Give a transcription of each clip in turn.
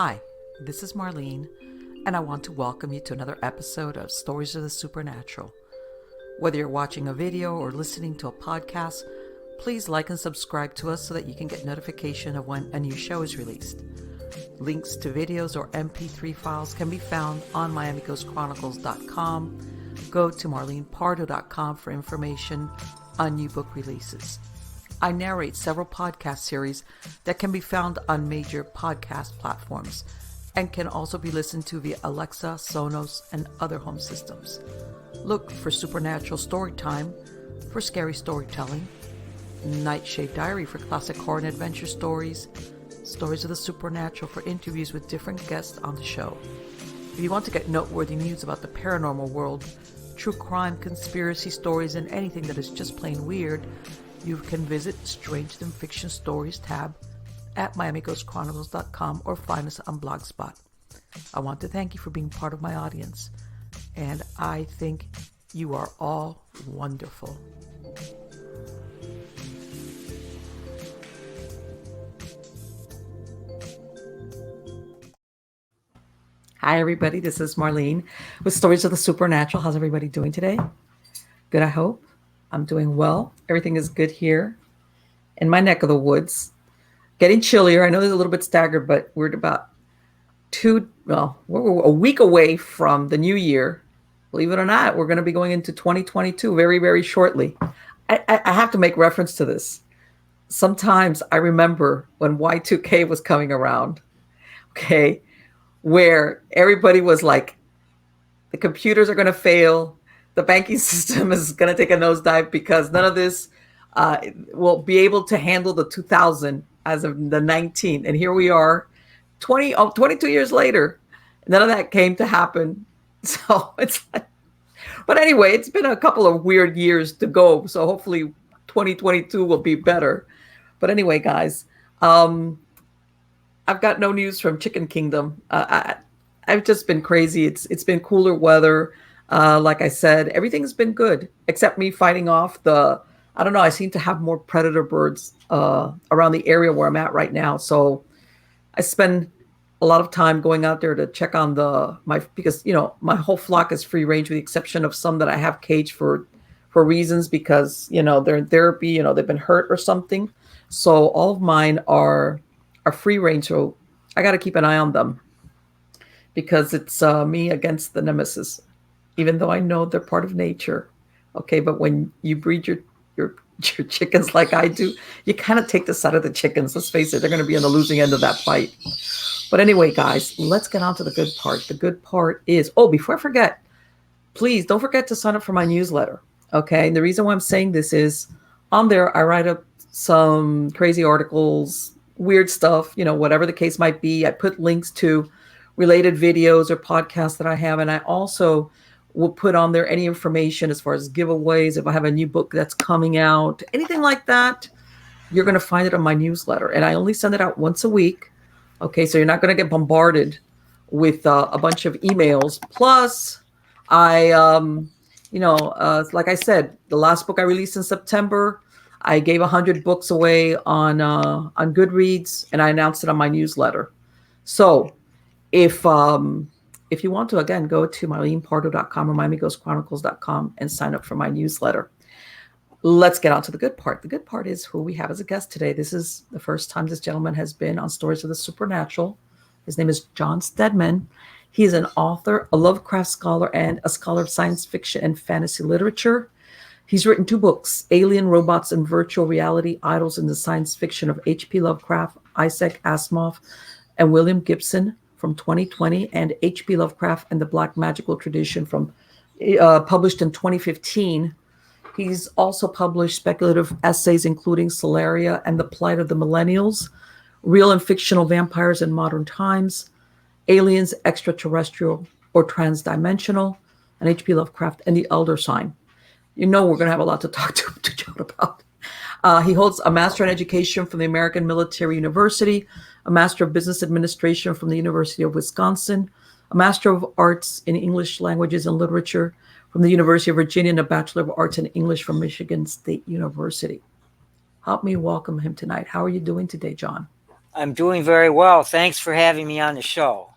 Hi, this is Marlene, and I want to welcome you to another episode of Stories of the Supernatural. Whether you're watching a video or listening to a podcast, please like and subscribe to us so that you can get notification of when a new show is released. Links to videos or MP3 files can be found on MiamiGhostChronicles.com. Go to MarlenePardo.com for information on new book releases. I narrate several podcast series that can be found on major podcast platforms and can also be listened to via Alexa, Sonos, and other home systems. Look for Supernatural Storytime for scary storytelling, Nightshade Diary for classic horror and adventure stories, Stories of the Supernatural for interviews with different guests on the show. If you want to get noteworthy news about the paranormal world, true crime, conspiracy stories, and anything that is just plain weird, you can visit Strange Than Fiction Stories tab at MiamiGhostChronicles.com or find us on Blogspot. I want to thank you for being part of my audience, and I think you are all wonderful. Hi everybody, this is Marlene with Stories of the Supernatural. How's everybody doing today? Good, I hope. I'm doing well. Everything is good here in my neck of the woods. Getting chillier. I know it's a little bit staggered, but we're about we're a week away from the new year. Believe it or not, we're going to be going into 2022 very, very shortly. I have to make reference to this. Sometimes I remember when Y2K was coming around, okay, where everybody was like, the computers are going to fail. The banking system is going to take a nosedive because none of this will be able to handle the 2000 as of the 19. And here we are, 22 years later. None of that came to happen. So it's like, but anyway, it's been a couple of weird years to go. So hopefully 2022 will be better. But anyway, guys, I've got no news from Chicken Kingdom. I've just been crazy. It's been cooler weather. Like I said, everything's been good except me fighting off I seem to have more predator birds around the area where I'm at right now. So I spend a lot of time going out there to check on because my whole flock is free range with the exception of some that I have caged for reasons because, they're in therapy, they've been hurt or something. So all of mine are free range. So I got to keep an eye on them because it's me against the nemesis. Even though I know they're part of nature. Okay, but when you breed your chickens like I do, you kind of take the side of the chickens. Let's face it, they're going to be on the losing end of that fight. But anyway, guys, let's get on to the good part. The good part is, before I forget, please don't forget to sign up for my newsletter. Okay, and the reason why I'm saying this is on there, I write up some crazy articles, weird stuff, whatever the case might be. I put links to related videos or podcasts that I have, and I also will put on there any information as far as giveaways. If I have a new book that's coming out, anything like that, you're going to find it on my newsletter. And I only send it out once a week. Okay, so you're not going to get bombarded with a bunch of emails. Plus, like I said, the last book I released in September, I gave 100 books away on Goodreads, and I announced it on my newsletter. So if you want to, again, go to MarlenePardo.com or MiamiGhostChronicles.com and sign up for my newsletter. Let's get on to the good part. The good part is who we have as a guest today. This is the first time this gentleman has been on Stories of the Supernatural. His name is John Steadman. He is an author, a Lovecraft scholar, and a scholar of science fiction and fantasy literature. He's written 2 books, Alien, Robots, and Virtual Reality, Idols in the Science Fiction of H.P. Lovecraft, Isaac Asimov, and William Gibson from 2020, and H.P. Lovecraft and the Black Magical Tradition published in 2015. He's also published speculative essays including Solaria and the Plight of the Millennials, Real and Fictional Vampires in Modern Times, Aliens, Extraterrestrial or Transdimensional, and H.P. Lovecraft and the Elder Sign. We're going to have a lot to talk to John about. He holds a Master in Education from the American Military University, a Master of Business Administration from the University of Wisconsin, a Master of Arts in English Languages and Literature from the University of Virginia, and a Bachelor of Arts in English from Michigan State University. Help me welcome him tonight. How are you doing today, John? I'm doing very well. Thanks for having me on the show.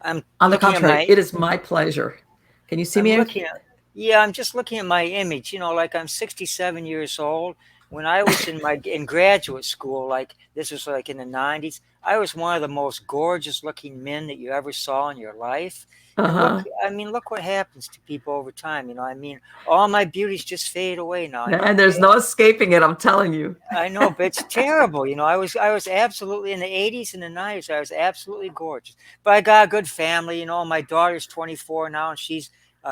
I'm On the looking at contrary, my it is my pleasure. Can you see I'm me? looking at yeah, I'm just looking at my image, like I'm 67 years old. When I was in graduate school, like this was like in the 90s, I was one of the most gorgeous looking men that you ever saw in your life. And look, Uh-huh. I mean, look what happens to people over time, I mean, all my beauty's just faded away now. And there's no escaping it, I'm telling you. I know, but it's terrible. I was absolutely in the 80s and the 90s. I was absolutely gorgeous. But I got a good family. My daughter's 24 now, and she's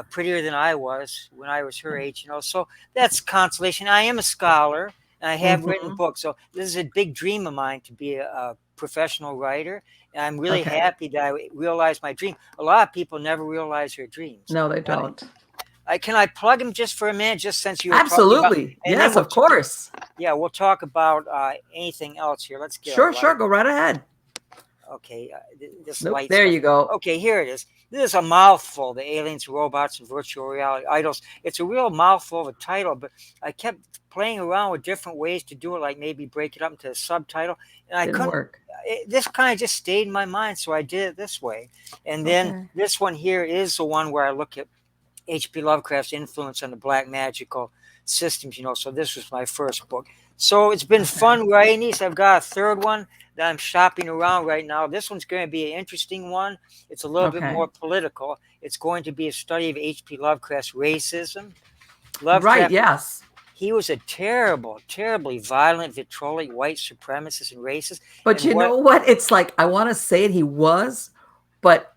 prettier than I was when I was her age. So that's consolation. I am a scholar, and I have written Hmm. books. So this is a big dream of mine to be a professional writer. And I'm really Okay. happy that I realized my dream. A lot of people never realize their dreams. No, they don't. Can I plug him just for a minute, just since you were talking about, Absolutely. and then Yes, of course. yeah, we'll talk about anything else here. Let's get a Sure, sure. light. Go right ahead. Okay, this Nope. light There stuff. you go. Okay, here it is. This is a mouthful, The Aliens, Robots, and Virtual Reality Idols. It's a real mouthful of a title, but I kept playing around with different ways to do it, like maybe break it up into a subtitle, and I Didn't couldn't. work. This kind of just stayed in my mind, so I did it this way. And then Okay. this one here is the one where I look at H.P. Lovecraft's influence on the black magical systems, So this was my first book. So it's been Okay. fun writing these. I've got a third one that I'm shopping around right now. This one's going to be an interesting one. It's a little bit Okay. more political. It's going to be a study of H.P. Lovecraft's racism. Right. Lovecraft, Yes. he was a terrible, terribly violent, vitriolic white supremacist and racist. But And you what know what? It's like, I want to say it, he was, but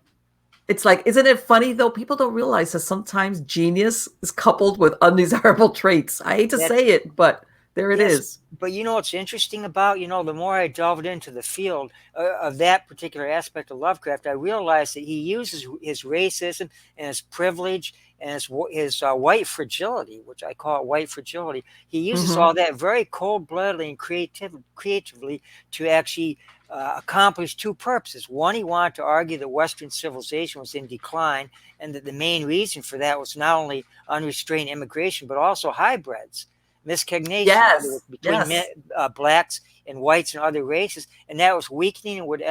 it's like, isn't it funny though? People don't realize that sometimes genius is coupled with undesirable traits. I hate to that say it, but there it Yes, is. but what's interesting about, the more I delved into the field of that particular aspect of Lovecraft, I realized that he uses his racism and his privilege and his white fragility, which I call white fragility. He uses Hmm. all that very cold-bloodedly and creatively to actually accomplish two purposes. One, he wanted to argue that Western civilization was in decline, and that the main reason for that was not only unrestrained immigration, but also hybrids, miscegnation, in other Yes. words, between Yes. blacks and whites and other races, and that was weakening and would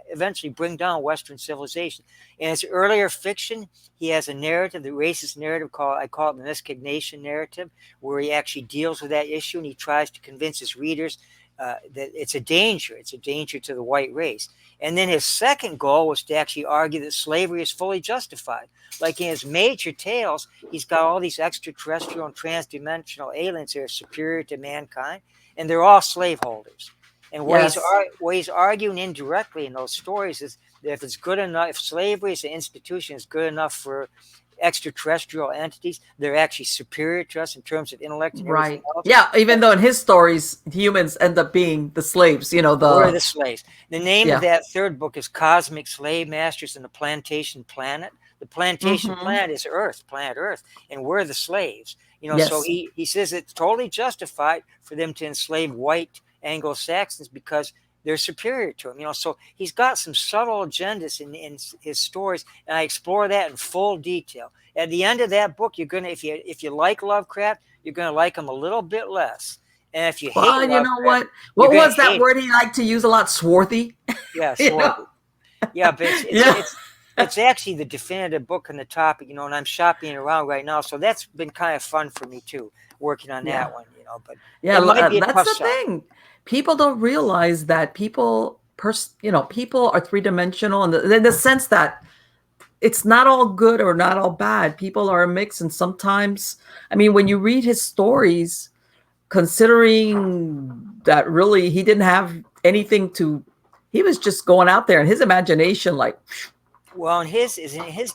eventually bring down Western civilization. In his earlier fiction, he has a narrative, the racist narrative I call it the miscegnation narrative, where he actually deals with that issue and he tries to convince his readers that it's a danger. It's a danger to the white race. And then his second goal was to actually argue that slavery is fully justified. Like in his major tales, he's got all these extraterrestrial and transdimensional aliens that are superior to mankind, and they're all slaveholders. And Yes. what he's arguing indirectly in those stories is that if it's good enough, if slavery as an institution is good enough for extraterrestrial entities, they're actually superior to us in terms of intellect and everything Right. else. Yeah. Even though in his stories, humans end up being the slaves, We're the, the slaves. The name of yeah. that third book is Cosmic Slave Masters and the Plantation Planet. The plantation Hmm. planet is Earth, planet Earth, and we're the slaves. So Yes. he says it's totally justified for them to enslave white Anglo-Saxons because they're superior to him. So he's got some subtle agendas in his stories, and I explore that in full detail. At the end of that book, you're gonna if you like Lovecraft, you're gonna like him a little bit less. And if you hate Well, and you know Lovecraft, what? you're What gonna was that hate him. word he liked to use a lot? Swarthy. Yeah, you know? swarthy. Yeah, but Yeah. it's actually the definitive book on the topic, and I'm shopping around right now, so that's been kind of fun for me too, working on Yeah. that one. But Yeah. it might be a That's tough the sell. thing. People don't realize that people are three dimensional in the sense that it's not all good or not all bad. People are a mix. And sometimes, I mean, when you read his stories, considering that really he didn't have anything to, he was just going out there and his imagination, like, Well, in his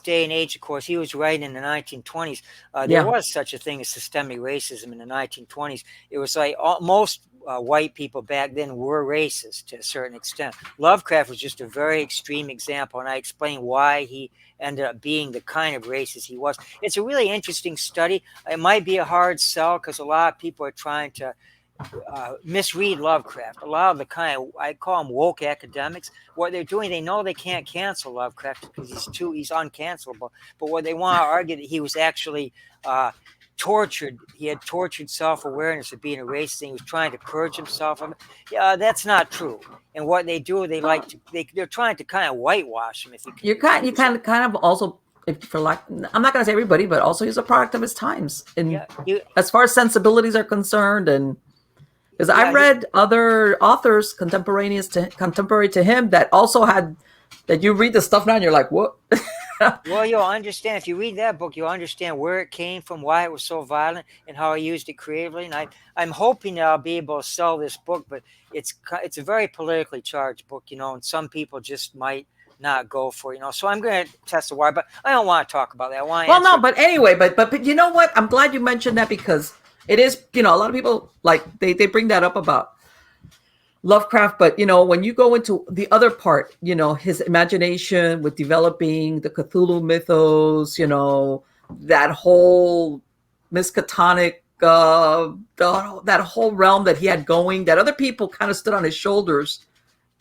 day and age, of course, he was writing in the 1920s. There yeah. was such a thing as systemic racism in the 1920s. It was like most white people back then were racist to a certain extent. Lovecraft was just a very extreme example, and I explain why he ended up being the kind of racist he was. It's a really interesting study. It might be a hard sell because a lot of people are trying to misread Lovecraft. A lot of the kind of, I call them woke academics, what they're doing, they know they can't cancel Lovecraft because he's uncancelable. But what they want to argue that he was actually tortured. He had tortured self-awareness of being a racist. And he was trying to purge himself of it. Yeah, that's not true. And what they do, they're trying to kind of whitewash him. If you can, You kind of also, if for like, I'm not going to say everybody, but also he's a product of his times, and yeah, as far as sensibilities are concerned, and because I yeah, read other authors contemporary to him that also had that you read the stuff now and you're like, what? well, you'll understand if you read that book. You'll understand where it came from, why it was so violent, and how he used it creatively. And I'm hoping that I'll be able to sell this book, but it's a very politically charged book, and some people just might not go for it, So I'm going to test the water, but I don't want to talk about that. I want to Well, no, answer. but anyway, but you know what? I'm glad you mentioned that because it is, a lot of people like they bring that up about Lovecraft, but when you go into the other part, his imagination with developing the Cthulhu mythos, that whole Miskatonic, that whole realm that he had going, that other people kind of stood on his shoulders,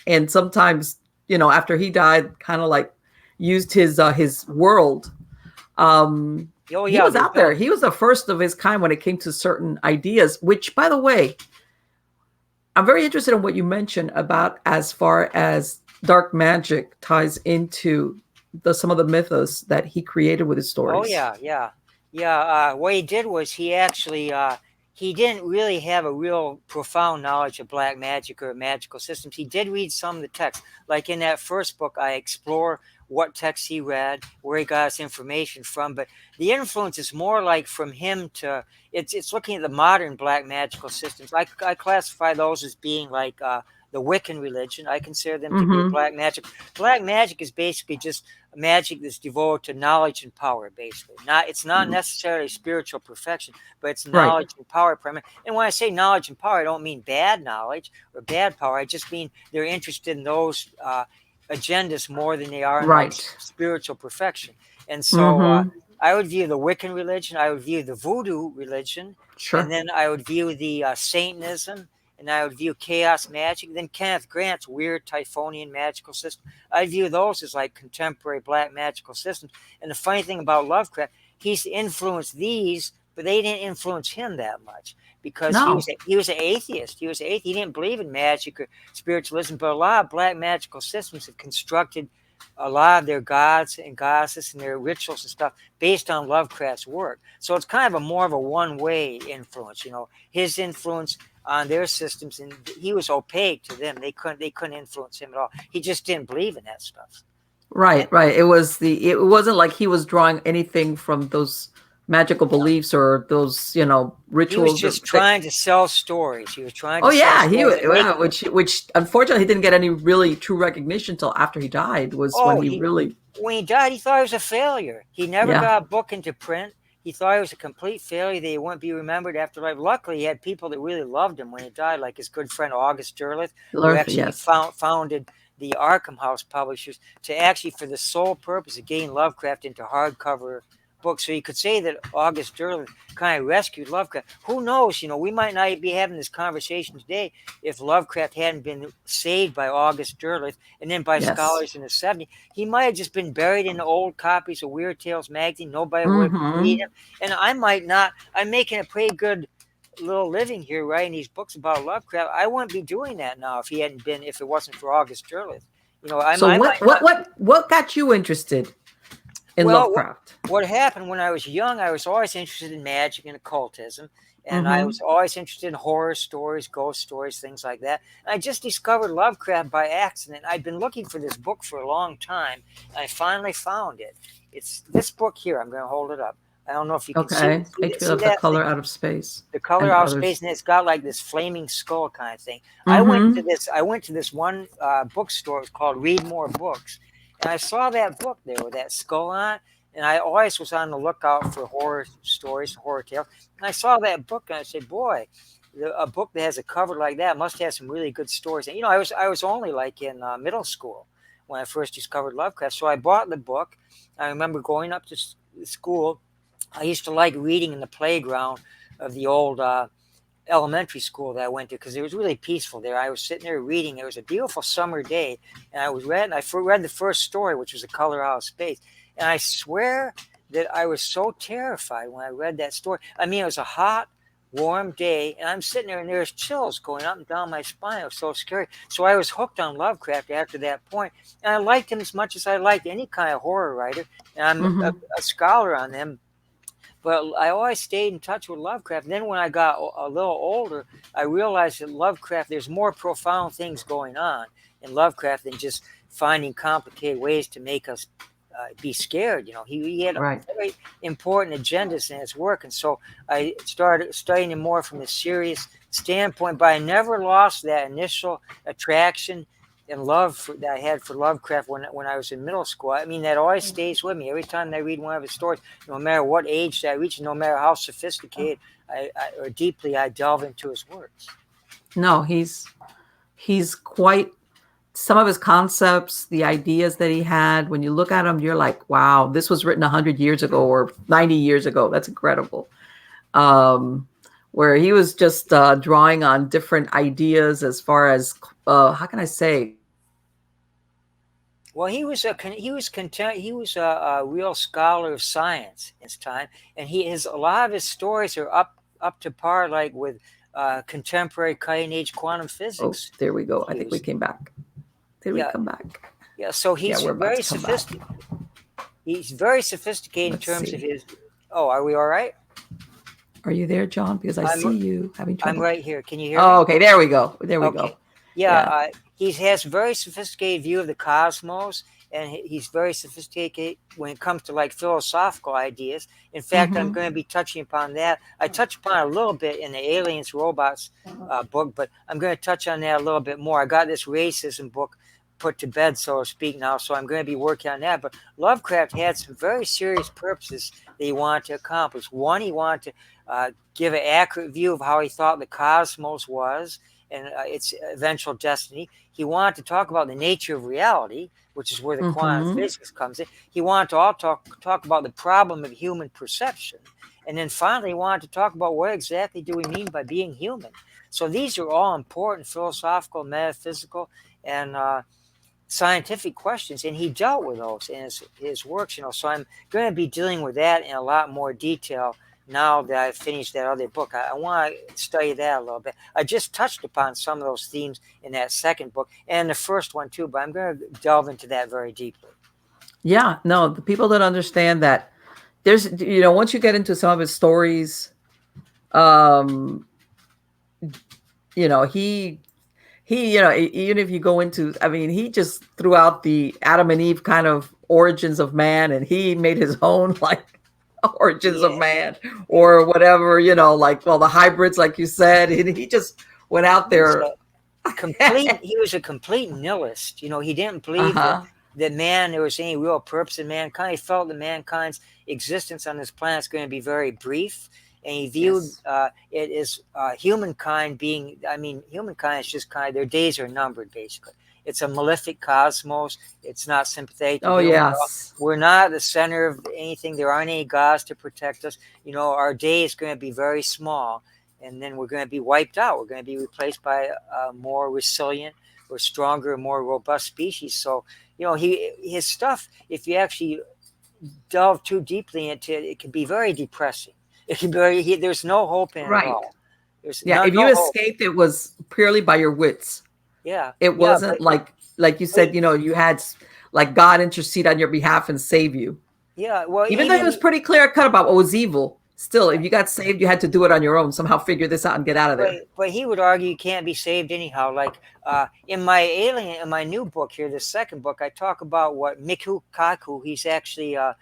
and sometimes, after he died, kind of like used his world. Oh He yeah, was out there. He was the first of his kind when it came to certain ideas, which, by the way, I'm very interested in what you mentioned about as far as dark magic ties into some of the mythos that he created with his Oh stories. yeah. What he did was he didn't really have a real profound knowledge of black magic or magical systems. He did read some of the text, like in that first book. I explore what text he read, where he got his information from. But the influence is more like from him to it's looking at the modern black magical systems. I classify those as being like the Wiccan religion. I consider them to be Mm-hmm. black magic. Black magic is basically just magic that's devoted to knowledge and power. Basically, it's not necessarily spiritual perfection, but it's Right. knowledge and power primarily. And when I say knowledge and power, I don't mean bad knowledge or bad power. I just mean they're interested in those agendas more than they are in like Right. spiritual perfection. And so Mm-hmm. I would view the Wiccan religion, I would view the Voodoo religion, and Sure. then I would view the Satanism, and I would view chaos magic. Then Kenneth Grant's weird Typhonian magical system. I view those as like contemporary black magical systems. And the funny thing about Lovecraft, he's influenced these, but they didn't influence him that much because he No. was an atheist. He was an atheist. He didn't believe in magic or spiritualism, but a lot of black magical systems have constructed a lot of their gods and goddesses and their rituals and stuff based on Lovecraft's work. So it's kind of more of a one-way influence. His influence on their systems, and he was opaque to them. They couldn't influence him at all. He just didn't believe in that stuff. Right. And Right. It wasn't like he was drawing anything from those magical beliefs or those he was rituals or just trying to sell stories. He was trying Oh to sell yeah, stories that make. which unfortunately he didn't get any really true recognition until after he died. Was when Oh, he really when he died, he thought he was a failure. He never yeah got a book into print. He thought he was a complete failure, that he wouldn't be remembered after life. Luckily, he had people that really loved him when he died, like his good friend August Derleth, who learned actually yes founded the Arkham House publishers to actually for the sole purpose of getting Lovecraft into hardcover books. So you could say that August Derleth kind of rescued Lovecraft. Who knows? We might not be having this conversation today if Lovecraft hadn't been saved by August Derleth and then by yes scholars in the 70s. He might have just been buried in the old copies of Weird Tales magazine. Nobody would read mm-hmm. him. And I might not. I'm making a pretty good little living here writing these books about Lovecraft. I wouldn't be doing that now if it wasn't for August Derleth. I So might not. what got you interested in Well, Lovecraft? what happened when I was young, I was always interested in magic and occultism. And I Mm-hmm. was always interested in horror stories, ghost stories, things like that. And I just discovered Lovecraft by accident. I'd been looking for this book for a long time. And I finally found it. It's this book here. I'm going to hold it up. I don't know if you can see, Okay, HP see of the that thing. color out of space The color and out of others. space, and it's got like this flaming skull kind of thing. Mm-hmm. I went to this one bookstore. It was called Read More Books, and I saw that book there with that skull on it. And I always was on the lookout for horror stories, horror tales. And I saw that book, and I said, "Boy, a book that has a cover like that must have some really good stories." And I was only like in middle school when I first discovered Lovecraft, so I bought the book. I remember going up to school. I used to like reading in the playground of the old elementary school that I went to because it was really peaceful there. I was sitting there reading. It was a beautiful summer day, and I read the first story, which was A Color Out of Space. And I swear that I was so terrified when I read that story. I mean, it was a hot, warm day, and I'm sitting there, and there's chills going up and down my spine. It was so scary. So I was hooked on Lovecraft after that point, and I liked him as much as I liked any kind of horror writer. And I'm Mm-hmm. a scholar on them. But I always stayed in touch with Lovecraft. Then when I got a little older, I realized that Lovecraft, there's more profound things going on in Lovecraft than just finding complicated ways to make us be scared. He had Right. very important agendas in his work. And so I started studying him more from a serious standpoint, but I never lost that initial attraction and love that I had for Lovecraft when I was in middle school. I mean, that always stays with me. Every time I read one of his stories, no matter what age I reach, no matter how sophisticated or deeply I delve into his works. No, he's quite some of his concepts, the ideas that he had. When you look at them, you're like, wow, this was written 100 years ago or 90 years ago. That's incredible. Where he was just drawing on different ideas as far as how can I say? Well, he was a real scholar of science in his time, and a lot of his stories are up to par, like with contemporary cutting edge quantum Oh, physics. there we go. I think we Used. came back. Did we Yeah, come back? yeah. So Yeah, he's we're about very to come back. sophisticated. He's very sophisticated in Let's terms of see. his. Oh, are we all right? Are you there, John? Because I I'm see you having I'm trouble. right here. Can you hear Oh, me? okay. There we go. There we Okay. go. Yeah, Yeah. he has very sophisticated view of the cosmos, and he's very sophisticated when it comes to like philosophical ideas. In fact, I'm Mm-hmm. going to be touching upon that. I touched upon it a little bit in the Aliens Robots book, but I'm going to touch on that a little bit more. I got this racism book put to bed, so to speak, now, so I'm going to be working on that. But Lovecraft had some very serious purposes that he wanted to accomplish. One, he wanted to give an accurate view of how he thought the cosmos was and its eventual destiny. He wanted to talk about the nature of reality, which is where the quantum Mm-hmm. physics comes in. He wanted to all talk about the problem of human perception. And then finally, he wanted to talk about what exactly do we mean by being human. So these are all important philosophical, metaphysical, and scientific questions, and he dealt with those in his works. So I'm going to be dealing with that in a lot more detail now that I've finished that other book. I want to study that a little bit. I just touched upon some of those themes in that second book and the first one too, but I'm going to delve into that very deeply. Yeah. No, the people that understand that there's, once you get into some of his stories, um, he even if you go into, I mean, he just threw out the Adam and Eve kind of origins of man, and he made his own like origins of Yeah, man yeah. or whatever, like, well, the hybrids, like you said, and he just went out He was there. he was a complete nihilist. He didn't believe that Uh-huh. man there was any real purpose in mankind. He felt that mankind's existence on this planet is going to be very brief, and he viewed Yes. it as humankind being. I mean, humankind is just kind of their days are numbered. Basically, it's a malefic cosmos. It's not sympathetic to Oh, humans at all. yes. We're not the center of anything. There aren't any gods to protect us. Our day is going to be very small, and then we're going to be wiped out. We're going to be replaced by a more resilient or stronger, more robust species. So, his stuff, if you actually delve too deeply into it, it can be very depressing. It can be there's no hope in it at Right. all. There's Yeah. If you no hope. escaped, it was purely by your wits. Yeah, It yeah, wasn't like you but said, you had like God intercede on your behalf and save you. yeah. Well, Even though it was pretty clear cut about what was evil, still, if you got saved, you had to do it on your own. Somehow figure this out and get out of there. but he would argue you can't be saved anyhow. Like in my new book here, the second book, I talk about what Miku Kaku. He's actually a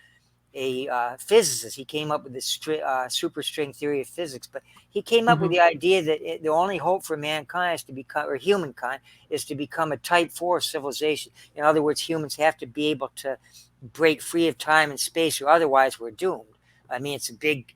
physicist. He came up with this superstring theory of physics, but he came up with Mm-hmm. the idea that the only hope for mankind is to become, or humankind, is to become a type 4 civilization. In other words, humans have to be able to break free of time and space, or otherwise we're doomed. I mean, it's the big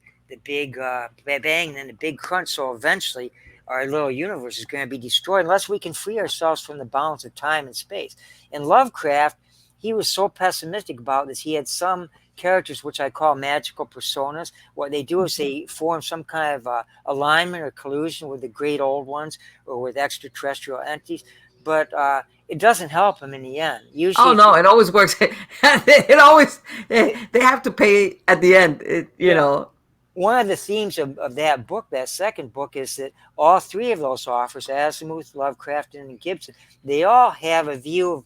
bang, and then the big crunch. So eventually, our little universe is going to be destroyed unless we can free ourselves from the bounds of time and space. In Lovecraft, he was so pessimistic about this. He had some characters which I call magical personas. What they do is they form some kind of alignment or collusion with the great old ones or with extraterrestrial entities. but it doesn't help them in the end. Usually, Oh if no, it always works. It always they have to pay at the end. yeah, one of the themes of that book, that second book, is that all three of those authors, Asimov, Lovecraft, and Gibson, they all have a view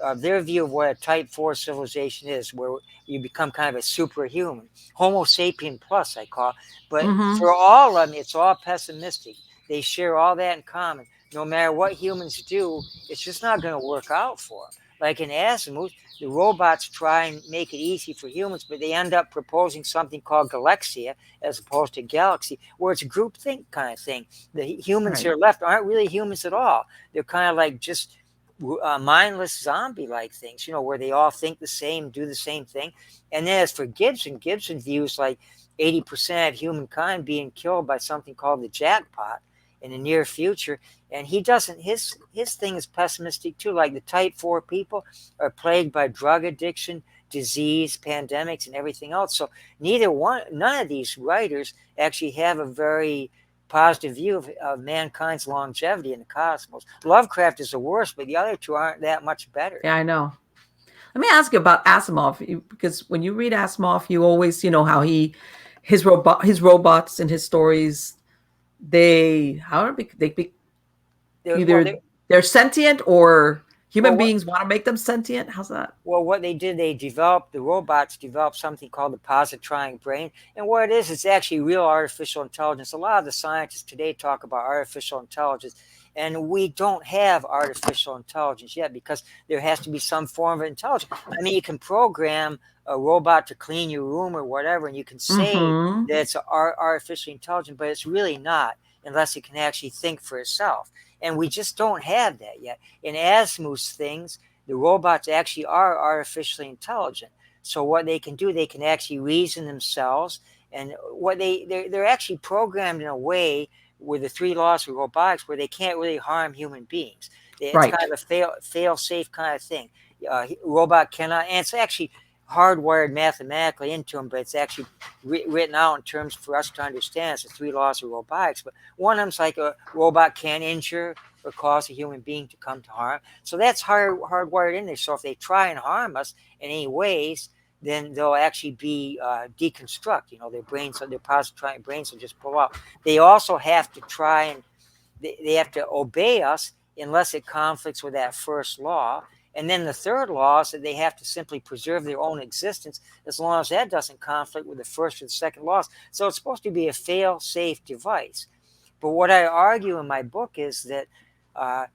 of their view of what a Type 4 civilization is, where you become kind of a superhuman, Homo sapien plus, I call it. But Mm-hmm. for all of them, it's all pessimistic. They share all that in common. No matter what humans do, it's just not going to work out for them. Like in Asimov, the robots try and make it easy for humans, but they end up proposing something called Galaxia as opposed to Galaxy, where it's a groupthink kind of thing. The humans Right. here left aren't really humans at all. They're kind of like just mindless zombie-like things, where they all think the same, do the same thing. And then as for Gibson, Gibson views like 80% of humankind being killed by something called the jackpot in the near future. And he doesn't, his thing is pessimistic too. Like the Type 4 people are plagued by drug addiction, disease, pandemics, and everything else. So none of these writers actually have a very positive view of mankind's longevity in the cosmos. Lovecraft is the worst, but the other two aren't that much better. Yeah, I know. Let me ask you about Asimov, because when you read Asimov, you always, how his robots and his stories, they how do they They're, well, either they're, they're sentient or well, human what, beings want to make them sentient. How's that? Well, what they did, the robots developed something called the positronic brain. And what it is, it's actually real artificial intelligence. A lot of the scientists today talk about artificial intelligence, and we don't have artificial intelligence yet because there has to be some form of intelligence. I mean, you can program a robot to clean your room or whatever, and you can say Mm-hmm. that it's artificially intelligent, but it's really not unless it can actually think for itself. And we just don't have that yet. In Asimov's things, the robots actually are artificially intelligent. So what they can do, they can actually reason themselves, and they're actually programmed in a way with the three laws of robotics where they can't really harm human beings. It's kind Right. of a fail safe kind of thing. Robot cannot, and it's actually hardwired mathematically into them, but it's actually written out in terms for us to understand. It's the three laws of robotics. But one of them's like a robot can't injure or cause a human being to come to harm. So that's hardwired in there. So if they try and harm us in any ways, then they'll actually be deconstruct. Their brains, their positronic brains will just blow up. They also have to try and they have to obey us unless it conflicts with that first law. And then the third law is that they have to simply preserve their own existence as long as that doesn't conflict with the first or the second laws. So it's supposed to be a fail-safe device. But what I argue in my book is that uh,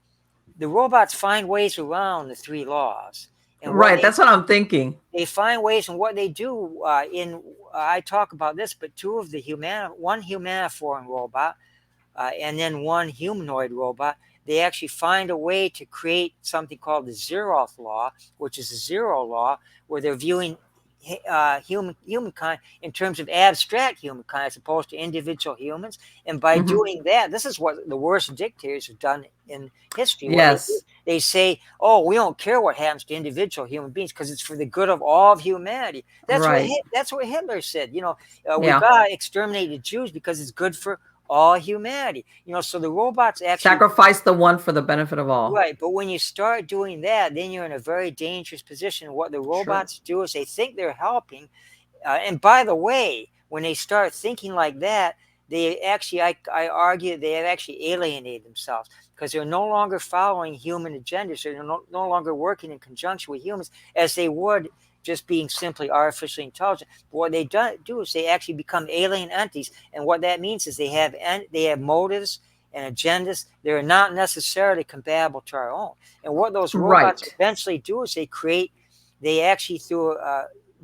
the robots find ways around the three laws, and Right. That's what I'm thinking. they find ways, and what they do I talk about this, but one humaniform robot and then one humanoid robot, they actually find a way to create something called the Xeroth Law, which is a zero law, where they're viewing humankind in terms of abstract humankind as opposed to individual humans. And by Mm-hmm. doing that, this is what the worst dictators have done in history. What they do, Yes. they say, "Oh, we don't care what happens to individual human beings because it's for the good of all of humanity." Right. That's what Hitler said. We've Yeah. got to exterminate the Jews because it's good for all humanity. So the robots actually. Sacrifice the one for the benefit of all. Right, but when you start doing that, then you're in a very dangerous position. What the Sure. robots do is they think they're helping, and by the way, when they start thinking like that, they actually, I argue, they have actually alienated themselves because they're no longer following human agendas. They're no longer working in conjunction with humans as they would just being simply artificially intelligent. But what they do is they actually become alien entities, and what that means is they have motives and agendas that are not necessarily compatible to our own. And what those robots Right. eventually do is they actually through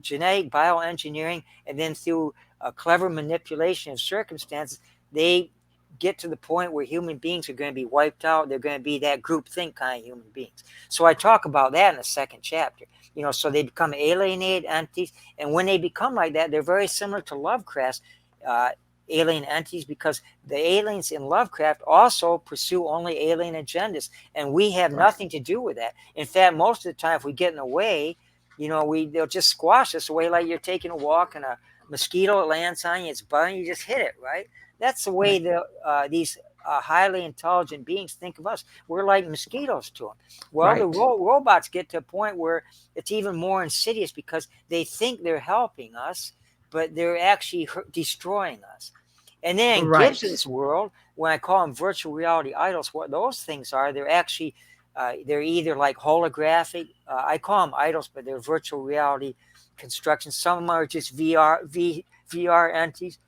genetic bioengineering and then through a clever manipulation of circumstances, they get to the point where human beings are going to be wiped out. They're going to be that groupthink kind of human beings. So I talk about that in the second chapter. So they become alienated entities, and when they become like that, they're very similar to Lovecraft's alien entities, because the aliens in Lovecraft also pursue only alien agendas, and we have Right. nothing to do with that. In fact, most of the time, if we get in the way, they'll just squash us away, like you're taking a walk and a mosquito lands on you, it's buzzing, you just hit it, right? That's the way Right. these highly intelligent beings think of us? We're like mosquitoes to them. Well, the Right. robots get to a point where it's even more insidious because they think they're helping us, but they're actually destroying us. And then in Right. Gibson's world, when I call them virtual reality idols, what those things are, they're actually they're either like holographic. I call them idols, but they're virtual reality constructions. Some of them are just VR entities.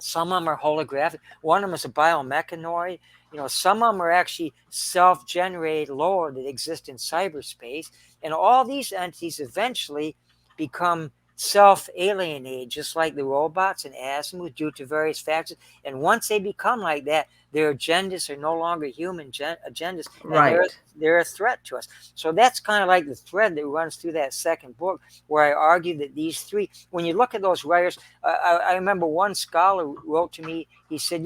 Some of them are holographic. One of them is a biomechanoid. Some of them are actually self-generated lore that exist in cyberspace. And all these entities eventually become self-alienated, just like the robots and Asimov, due to various factors. And once they become like that, their agendas are no longer human agendas, and Right. they're a threat to us. So that's kind of like the thread that runs through that second book, where I argue that these three, when you look at those writers, I remember one scholar wrote to me, he said,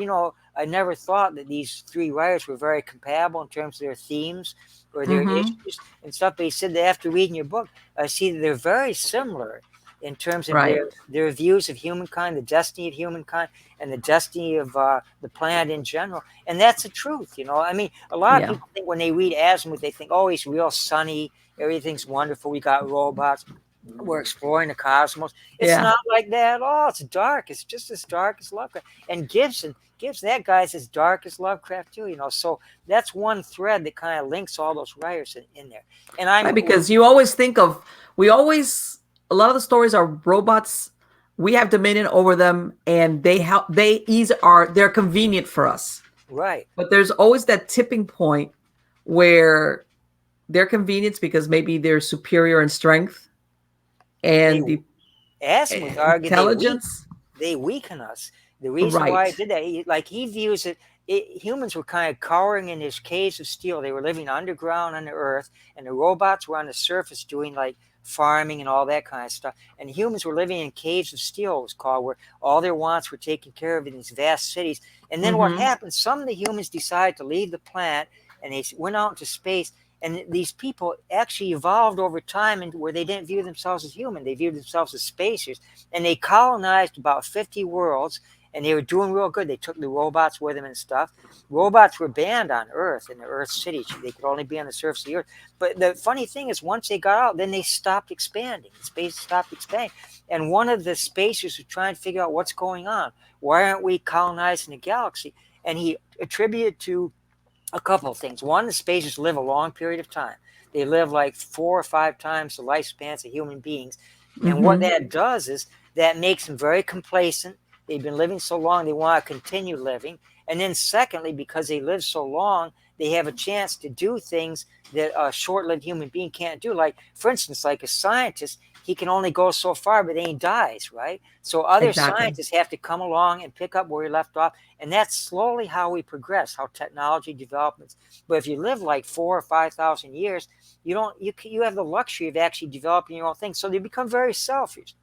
I never thought that these three writers were very compatible in terms of their themes or their Mm-hmm. issues and stuff. But he said that after reading your book, I see that they're very similar in terms of Right. their views of humankind, the destiny of humankind, and the destiny of the planet in general. And that's the truth, I mean, a lot of Yeah. people think when they read Asimov, they think, oh, he's real sunny, everything's wonderful, we got robots, we're exploring the cosmos. It's Yeah. not like that at all. It's dark. It's just as dark as Lovecraft. And Gibson, that guy's as dark as Lovecraft too. So that's one thread that kind of links all those writers in there. And Right. Because you always think of, we always, a lot of the stories are robots. We have dominion over them, and they help. They're convenient for us. right. But there's always that tipping point where they're convenience because maybe they're superior in strength They and the Asimov argued intelligence. they weaken us. The reason why I Right. did that, he views humans were kind of cowering in these caves of steel. They were living underground on the earth, and the robots were on the surface doing like farming and all that kind of stuff. And humans were living in caves of steel, it was called, where all their wants were taken care of in these vast cities. And then what Mm-hmm. happened? Some of the humans decided to leave the planet, and they went out into space. And these people actually evolved over time, and where they didn't view themselves as human, they viewed themselves as spacers, and they colonized about 50 worlds, and they were doing real good. They took the robots with them and stuff. Robots were banned on Earth, in the Earth cities. They could only be on the surface of the Earth. But the funny thing is, once they got out, then they stopped expanding. Space stopped expanding. And one of the spacers was trying to figure out what's going on. Why aren't we colonizing the galaxy? And he attributed to a couple of things. One, the spacers live a long period of time. They live like 4 or 5 times the lifespans of human beings. And what Mm-hmm. that does is that makes them very complacent. They've been living so long, they want to continue living. And then secondly, because they live so long, they have a chance to do things that a short-lived human being can't do. Like, for instance, like a scientist, he can only go so far, but then he dies, right? So other Exactly. scientists have to come along and pick up where he left off. And that's slowly how we progress, how technology develops. But if you live like 4 or 5,000 years, you have the luxury of actually developing your own thing. So they become very selfish.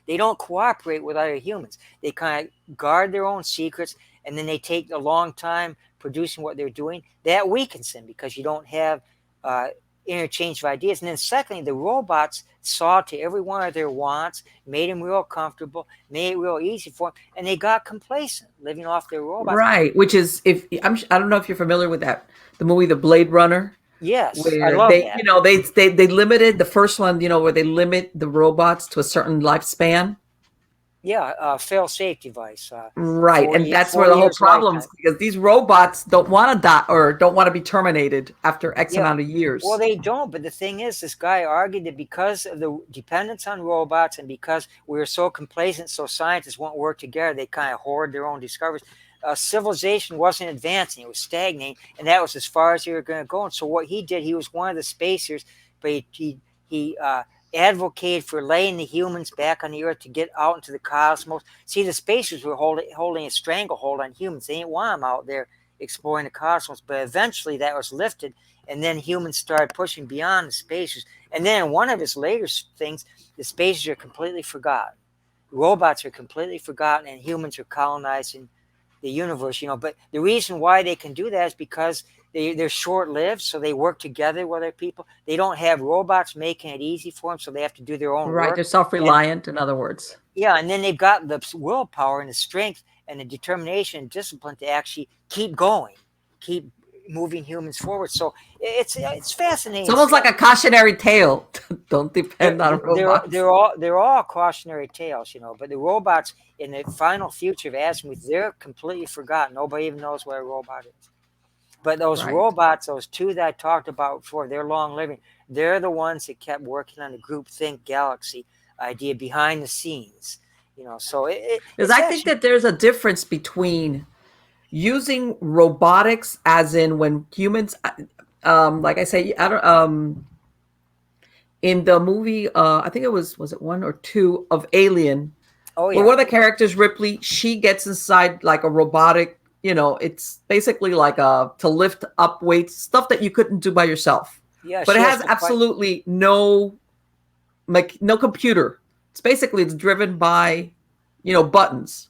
They don't cooperate with other humans. They kind of guard their own secrets, and then they take a long time producing what they're doing. That weakens them because you don't have uh, interchange of ideas. And then secondly, the robots saw to every one of their wants, made them real comfortable, made it real easy for them, and they got complacent living off their robots. Right. Which is, if I don't know if you're familiar with that, the movie The Blade Runner, Yes, I where love they, that. they limited the first one, where they limit the robots to a certain lifespan. Yeah, fail-safe device, Right. And that's where 40 the whole years problems, lifetime. because these robots don't want to die or don't want to be terminated after X Yeah. amount of Well, years. they don't. But the thing is, this guy argued that because of the dependence on robots and because we were so complacent, so scientists won't work together, they kind of hoard their own discoveries. Civilization wasn't advancing; it was stagnating, and that was as far as they were going to go. And so, what he did, he was one of the spacers, but he advocated for laying the humans back on the earth to get out into the cosmos. See, the spacers were holding a stranglehold on humans. They didn't want them out there exploring the cosmos, but eventually that was lifted, and then humans started pushing beyond the spacers. And then in one of his later things, the spacers are completely forgotten. Robots are completely forgotten, and humans are colonizing the universe. But the reason why they can do that is because they're short-lived, so they work together with other people. They don't have robots making it easy for them, so they have to do their own Right. work. They're And self-reliant, in other words. yeah, and then they've got the willpower and the strength and the determination and discipline to actually keep going, keep moving humans forward. So it's It's fascinating almost like stuff. a cautionary tale. Don't They're depend on they're robots. they're all cautionary tales, but the robots in the final future of Asimov, they're completely forgotten. Nobody even knows what a robot is. But those Right. robots, those two that I talked about before, they're long living. They're the ones that kept working on the group think galaxy idea behind the scenes. So Because it's I think actually. that there's a difference between using robotics, as in when humans, like I say, I don't, in the movie, I think it was it one or two of Alien, Oh where yeah, one of the characters, Ripley, she gets inside like a robotic, it's basically like to lift up weights, stuff that you couldn't do by yourself. yeah. But it She has has to fight. absolutely no computer. It's driven by, buttons.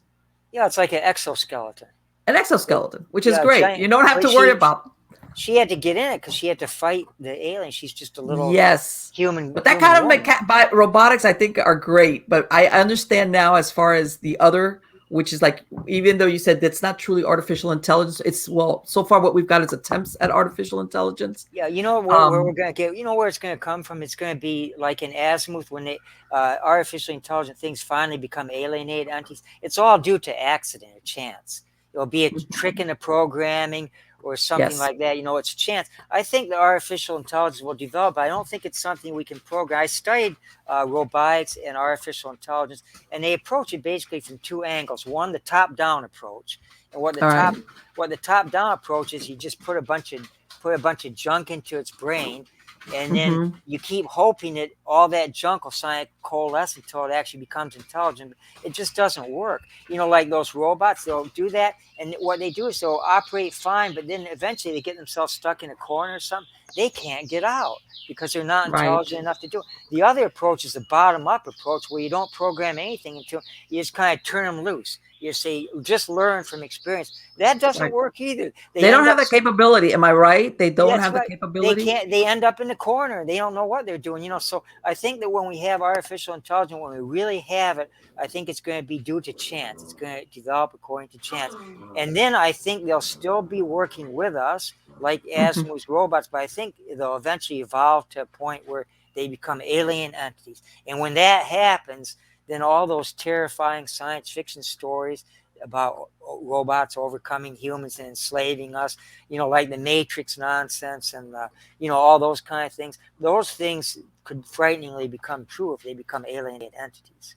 Yeah, it's like an exoskeleton. An But exoskeleton, which is yeah, great. giant. You don't have But to worry about. she had to get in it because she had to fight the alien. She's just a little Yes. human But that human kind of woman. robotics, I think, are great. But I understand now, as far as the other, which is like, even though you said that's not truly artificial intelligence, it's, well, so far what we've got is attempts at artificial intelligence. Yeah, where we're Um, gonna get. Where it's gonna come from. It's gonna be like in Azimuth when they artificially intelligent things finally become alienated entities. It's all due to accident or chance. It'll be a trick in the programming or something yes. like that. It's chance. I think the artificial intelligence will develop, but I don't think it's something we can program. I studied robotics and artificial intelligence, and they approach it basically from two angles. One, the top-down approach, and All right. what the top-down approach is, you just put a bunch of junk into its brain, and then Mm-hmm. you keep hoping that all that junk will coalesce until it actually becomes intelligent. It just doesn't work. Like those robots, they'll do that, and what they do is they'll operate fine, but then eventually they get themselves stuck in a corner or something. They can't get out because they're not Right. intelligent enough to do it. The other approach is the bottom-up approach, where you don't program anything until you just kind of turn them loose. You say, just learn from experience. That doesn't Right. work either. They They don't end have up. the capability. Am I right? They don't That's have the right. They capability. can't. They end up in the corner. They don't know what they're doing. So I think that when we have artificial intelligence, when we really have it, I think it's going to be due to chance. It's going to develop according to chance, and then I think they'll still be working with us like Mhm. Asimov's robots. But I think they'll eventually evolve to a point where they become alien entities, and when that happens, then all those terrifying science fiction stories about robots overcoming humans and enslaving us, like the Matrix nonsense and all those kind of things. Those things could frighteningly become true if they become alienated entities.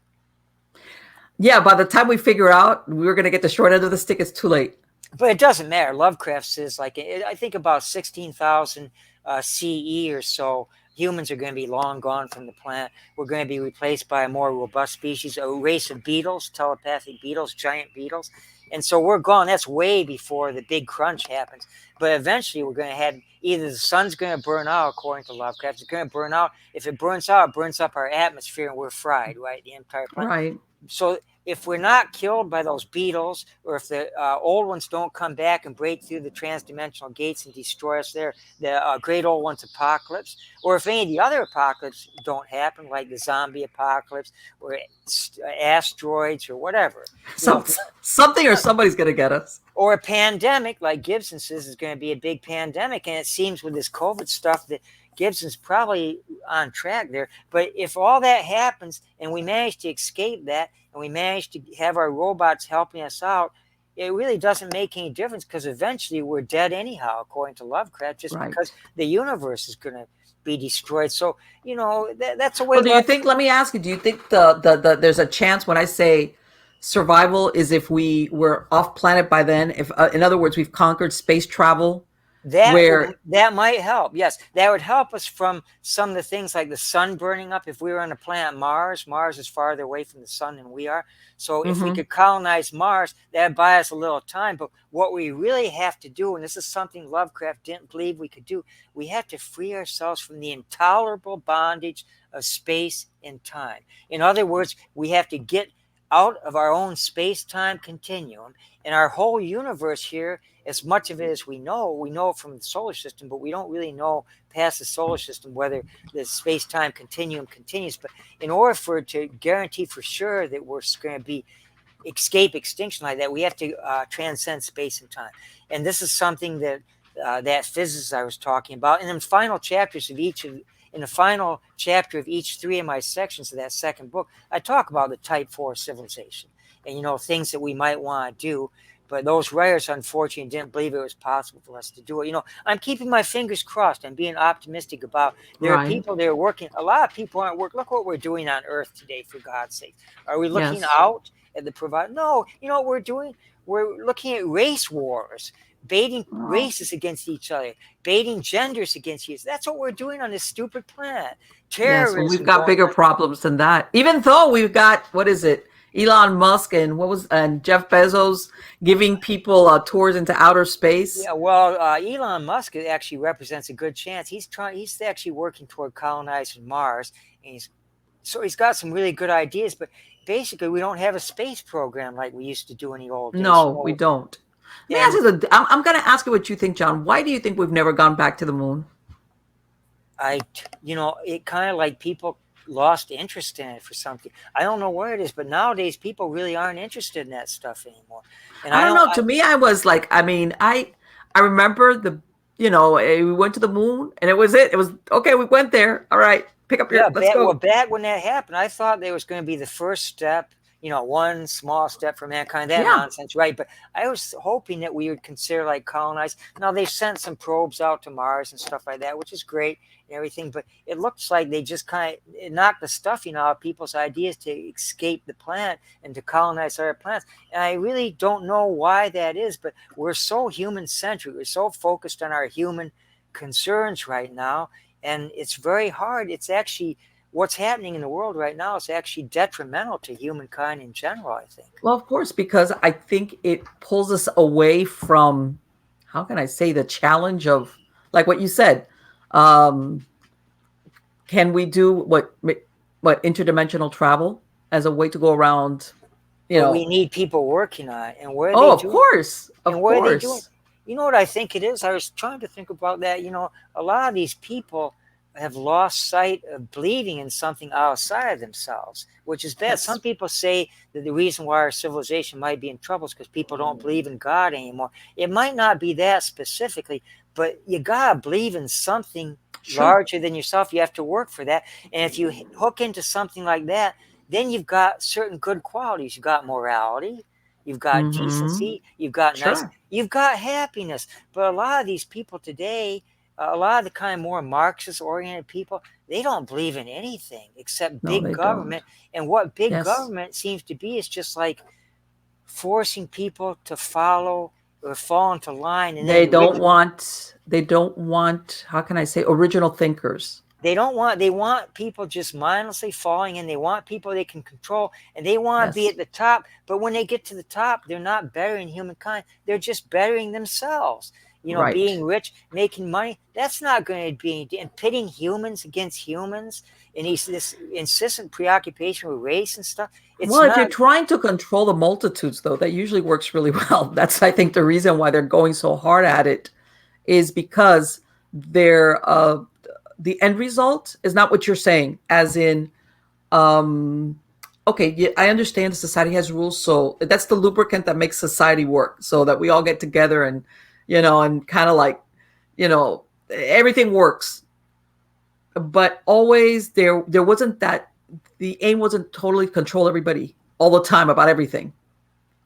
Yeah, by the time we figure out we're going to get the short end of the stick, it's too late. But it doesn't matter. Lovecraft says, like, I think about 16,000 CE or so, humans are going to be long gone from the planet. We're going to be replaced by a more robust species, a race of beetles, telepathic beetles, giant beetles. And so we're gone. That's way before the big crunch happens. But eventually we're going to have either the sun's going to burn out, according to Lovecraft. It's going to burn out. If it burns out, it burns up our atmosphere and we're fried, right? The entire planet. Right. So if we're not killed by those beetles, or if the old ones don't come back and break through the transdimensional gates and destroy us there, the great old one's apocalypse, or if any of the other apocalypses don't happen, like the zombie apocalypse or asteroids or whatever, Some, something or somebody's going to get us. or a pandemic, like Gibson says is going to be a big pandemic. And it seems with this COVID stuff that Gibson's probably on track there. But if all that happens and we manage to escape that and we manage to have our robots helping us out, it really doesn't make any difference because eventually we're dead anyhow, according to Lovecraft, just Right. because the universe is going to be destroyed. So, that's a way. Well, do you think, let me ask you, do you think there's a chance when I say survival is if we were off planet by then? If, in other words, we've conquered space travel, where, That might help. Yes, that would help us from some of the things like the sun burning up. If we were on the planet Mars, Mars is farther away from the sun than we are. So if we Mhm. could colonize Mars, that'd buy us a little time. But what we really have to do, and this is something Lovecraft didn't believe we could do, we have to free ourselves from the intolerable bondage of space and time. In other words, we have to get out of our own space-time continuum, and our whole universe here, as much of it as we know it from the solar system, but we don't really know past the solar system whether the space-time continuum continues. But in order for it to guarantee for sure that we're going to be escape extinction like that, we have to transcend space and time. And this is something that that physicist I was talking about. And in the final chapters of in the final chapter of each three of my sections of that second book, I talk about the Type 4 civilization and things that we might want to do. But those writers, unfortunately, didn't believe it was possible for us to do it. I'm keeping my fingers crossed. I'm being optimistic about. There are Right. people that are working. A lot of people aren't working. Look what we're doing on Earth today, for God's sake. Are we looking Yes. out at the provide? No. You know what we're doing? We're looking at race wars, baiting Oh, races against each other, baiting genders against each other. That's what we're doing on this stupid planet. yes. Well, we've Terrorism got going bigger on. problems than that. Even though we've got, what is it? Elon Musk and Jeff Bezos giving people tours into outer space. Yeah, well, Elon Musk actually represents a good chance. He's actually working toward colonizing Mars, and he's got some really good ideas. But basically, we don't have a space program like we used to do in the old days. No, we don't. Let me ask And you. I'm going to ask you what you think, John. Why do you think we've never gone back to the moon? it kind of like people lost interest in it for something. I don't know where it is, but nowadays people really aren't interested in that stuff anymore. And I I don't don't. know. To me, I was like, I mean, I remember we went to the moon and it was it. It was okay. We went there. All right, pick up Yeah, let's go. back when that happened, I thought there was going to be the first step, one small step for mankind, that Yeah, nonsense, right? But I was hoping that we would consider like colonize. Now they've sent some probes out to Mars and stuff like that, which is great and everything, but it looks like they just kind of knocked the stuffing out of people's ideas to escape the planet and to colonize other planets. And I really don't know why that is, but we're so human centric. We're so focused on our human concerns right now, and it's very hard. It's actually what's happening in the world right now is actually detrimental to humankind in general, I think. well, of course, because I think it pulls us away from, how can I say, the challenge of, like what you said. Um, can we do what interdimensional travel as a way to go around? You But know. we need people working on it. And what are Oh, they of doing? course, And of what are they doing? course. You know what I think it is? I was trying to think about that. A lot of these people have lost sight of believing in something outside of themselves, which is bad. Some Yes. people say that the reason why our civilization might be in trouble is because people don't believe in God anymore. It might not be that specifically, but you gotta believe in something Sure. larger than yourself. You have to work for that. And if you hook into something like that, then you've got certain good qualities. You've got morality, you've got Mm-hmm. decency, you've got nice, Sure. you've got happiness. But a lot of these people today, a lot of the kind of more Marxist oriented people, they don't believe in anything except No, big they don't. government. And what big Yes. government seems to be is just like forcing people to follow or fall into line, and They then don't rich. want they don't want, how can I say, original thinkers. They want people just mindlessly falling in. They want people they can control, and they want to be Yes. at the top. But when they get to the top, they're not bettering humankind. They're just bettering themselves. Right. Being rich, making money, that's not going to be, and pitting humans against humans, and this insistent preoccupation with race and stuff. It's Well, if you're not. trying to control the multitudes, though, that usually works really well. That's, I think, the reason why they're going so hard at it is because they're the end result is not what you're saying, as in, um, okay, yeah, I understand society has rules, so that's the lubricant that makes society work, so that we all get together and, and kind of like, everything works. But always there wasn't that, the aim wasn't totally control everybody all the time about everything.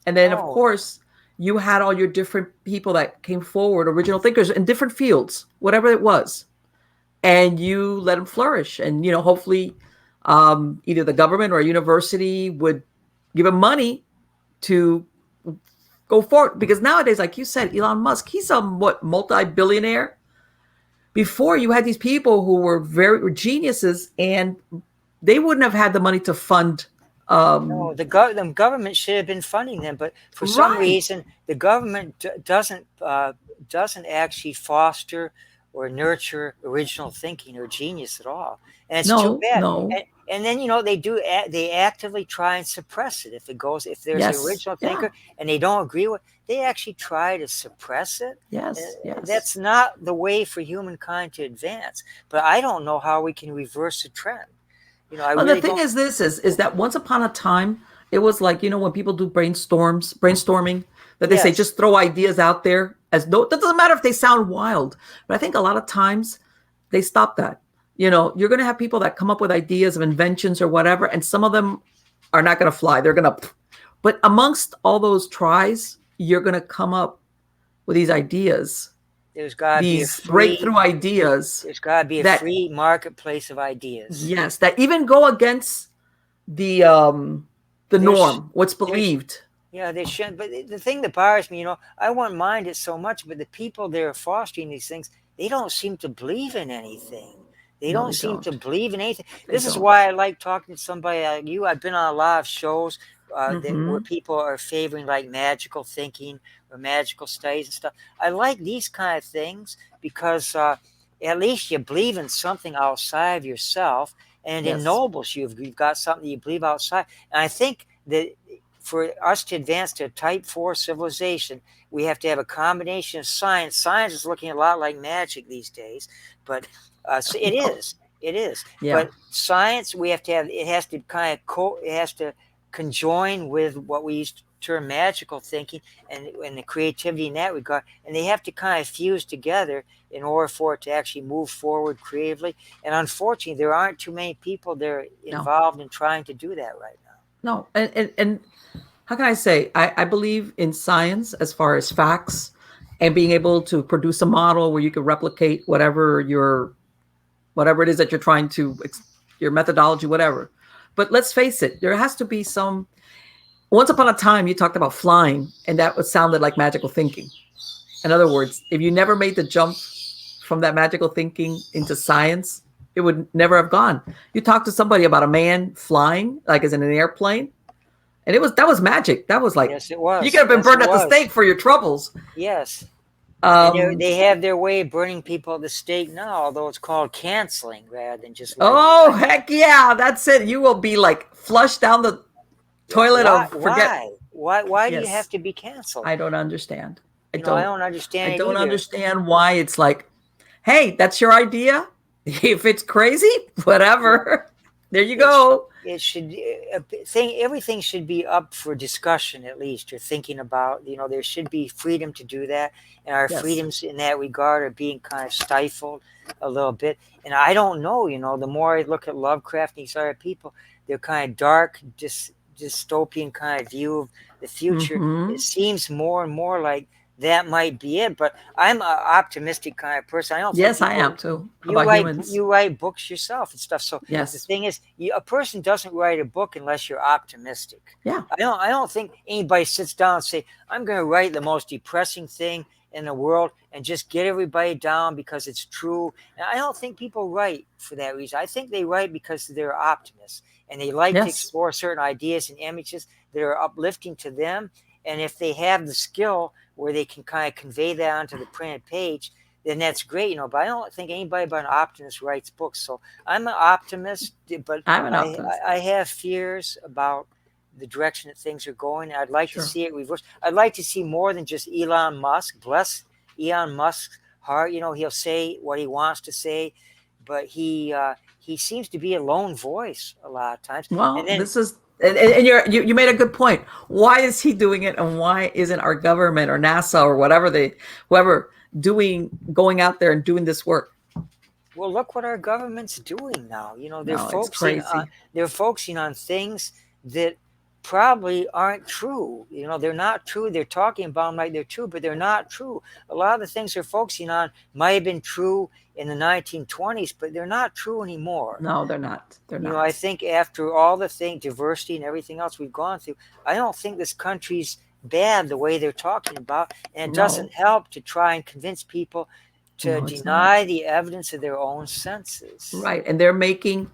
And then of No. course you had all your different people that came forward, original thinkers in different fields, whatever it was, and you let them flourish. And hopefully, either the government or a university would give them money to go forward. Because nowadays, like you said, Elon Musk, he's a multi-billionaire. Before, you had these people who were very geniuses, and they wouldn't have had the money to fund. No, um the government should have been funding them, but for some right. reason, the government doesn't actually foster or nurture original thinking or genius at all, and it's too No, bad. no. And then they actively try and suppress it. If there's an Yes. original Yeah. thinker and they don't agree with, they actually try to suppress it. Yes. Yes. That's not the way for humankind to advance. But I don't know how we can reverse the trend. I Well, the really thing don't. is, this is that once upon a time, it was like, when people do brainstorming, that they say Yes, just throw ideas out there as no, that doesn't matter if they sound wild. But I think a lot of times they stop that. You're going to have people that come up with ideas of inventions or whatever, and some of them are not going to fly. They're going to, but amongst all those tries, you're going to come up with these ideas, there's got to be a these breakthrough free. ideas There's got to be a that, free marketplace of ideas. yes, that even go against the There's norm, what's there's believed. Yeah, they shouldn't. But the thing that bothers me, I wouldn't mind it so much, but the people that are fostering these things, they don't seem to believe in anything. They No, don't they seem to don't. believe in anything. They This is don't. why I like talking to somebody like you. I've been on a lot of shows where Hmm. people are favoring like magical thinking or magical studies and stuff. I like these kind of things because at least you believe in something outside of yourself, and it Yes. ennobles you. You've got something you believe outside. And I think that for us to advance to a type 4 civilization, we have to have a combination of science. Science is looking a lot like magic these days, but so it is. It is. Yeah. But science, we have to have, it has to it has to conjoin with what we used to term magical thinking and the creativity in that regard. And they have to kind of fuse together in order for it to actually move forward creatively. And unfortunately, there aren't too many people that are No. involved in trying to do that right now. No. And how can I say? I believe in science as far as facts and being able to produce a model where you can replicate whatever it is that you're trying to, your methodology, whatever. But let's face it, there has to be some. Once upon a time, you talked about flying, and that would sounded like magical thinking. In other words, if you never made the jump from that magical thinking into science, it would never have gone. You talk to somebody about a man flying, like as in an airplane, and that was magic. That was like Yes, it you was. could have been Yes, it burned at the was. stake for your troubles. Yes. And Um, they have their way of burning people at the stake now, although it's called canceling rather than just letting them oh die. heck yeah, that's it. You will be like flushed down the Yeah, toilet why? of forget. Why? Why do you have Yes, to be canceled? I don't understand. I I don't. don't I understand it don't either. understand why it's like, hey, that's your idea. If it's crazy, Yeah, whatever. There you it sh- go. it should everything should be up for discussion at least, or thinking about. There should be freedom to do that, and our Yes. freedoms in that regard are being kind of stifled a little bit. And I don't know. The more I look at Lovecraft and these other people, they're kind of dark, dystopian kind of view of the future. Mm-hmm. It seems more and more like that might be it. But I'm an optimistic kind of person. I don't think Yes, I people. am too. About humans. You write books yourself and stuff. So the Yes. thing is, a person doesn't write a book unless you're optimistic. Yeah. I don't think anybody sits down and say, I'm going to write the most depressing thing in the world and just get everybody down because it's true. And I don't think people write for that reason. I think they write because they're optimists and they like to Yes. explore certain ideas and images that are uplifting to them. And if they have the skill where they can kind of convey that onto the printed page, then that's great, But I don't think anybody but an optimist writes books. So I'm an optimist, but I'm an optimist. I have fears about the direction that things are going. I'd like to Sure. see it reverse. I'd like to see more than just Elon Musk. Bless Elon Musk's heart. He'll say what he wants to say, but he seems to be a lone voice a lot of times. And Well, then this is and you made a good point. Why is he doing it, and why isn't our government or NASA or whoever going out there and doing this work? well, look what our government's doing now. No, it's crazy. They're focusing on things that probably aren't true. They're not true. They're talking about them like they're true, but they're not true. A lot of the things they're focusing on might have been true in the 1920s, but they're not true anymore. No, they're not. They're not. I think after all the diversity and everything else we've gone through, I don't think this country's bad the way they're talking about, and it No. doesn't help to try and convince people to No, it's deny not. the evidence of their own senses. Right, and they're making.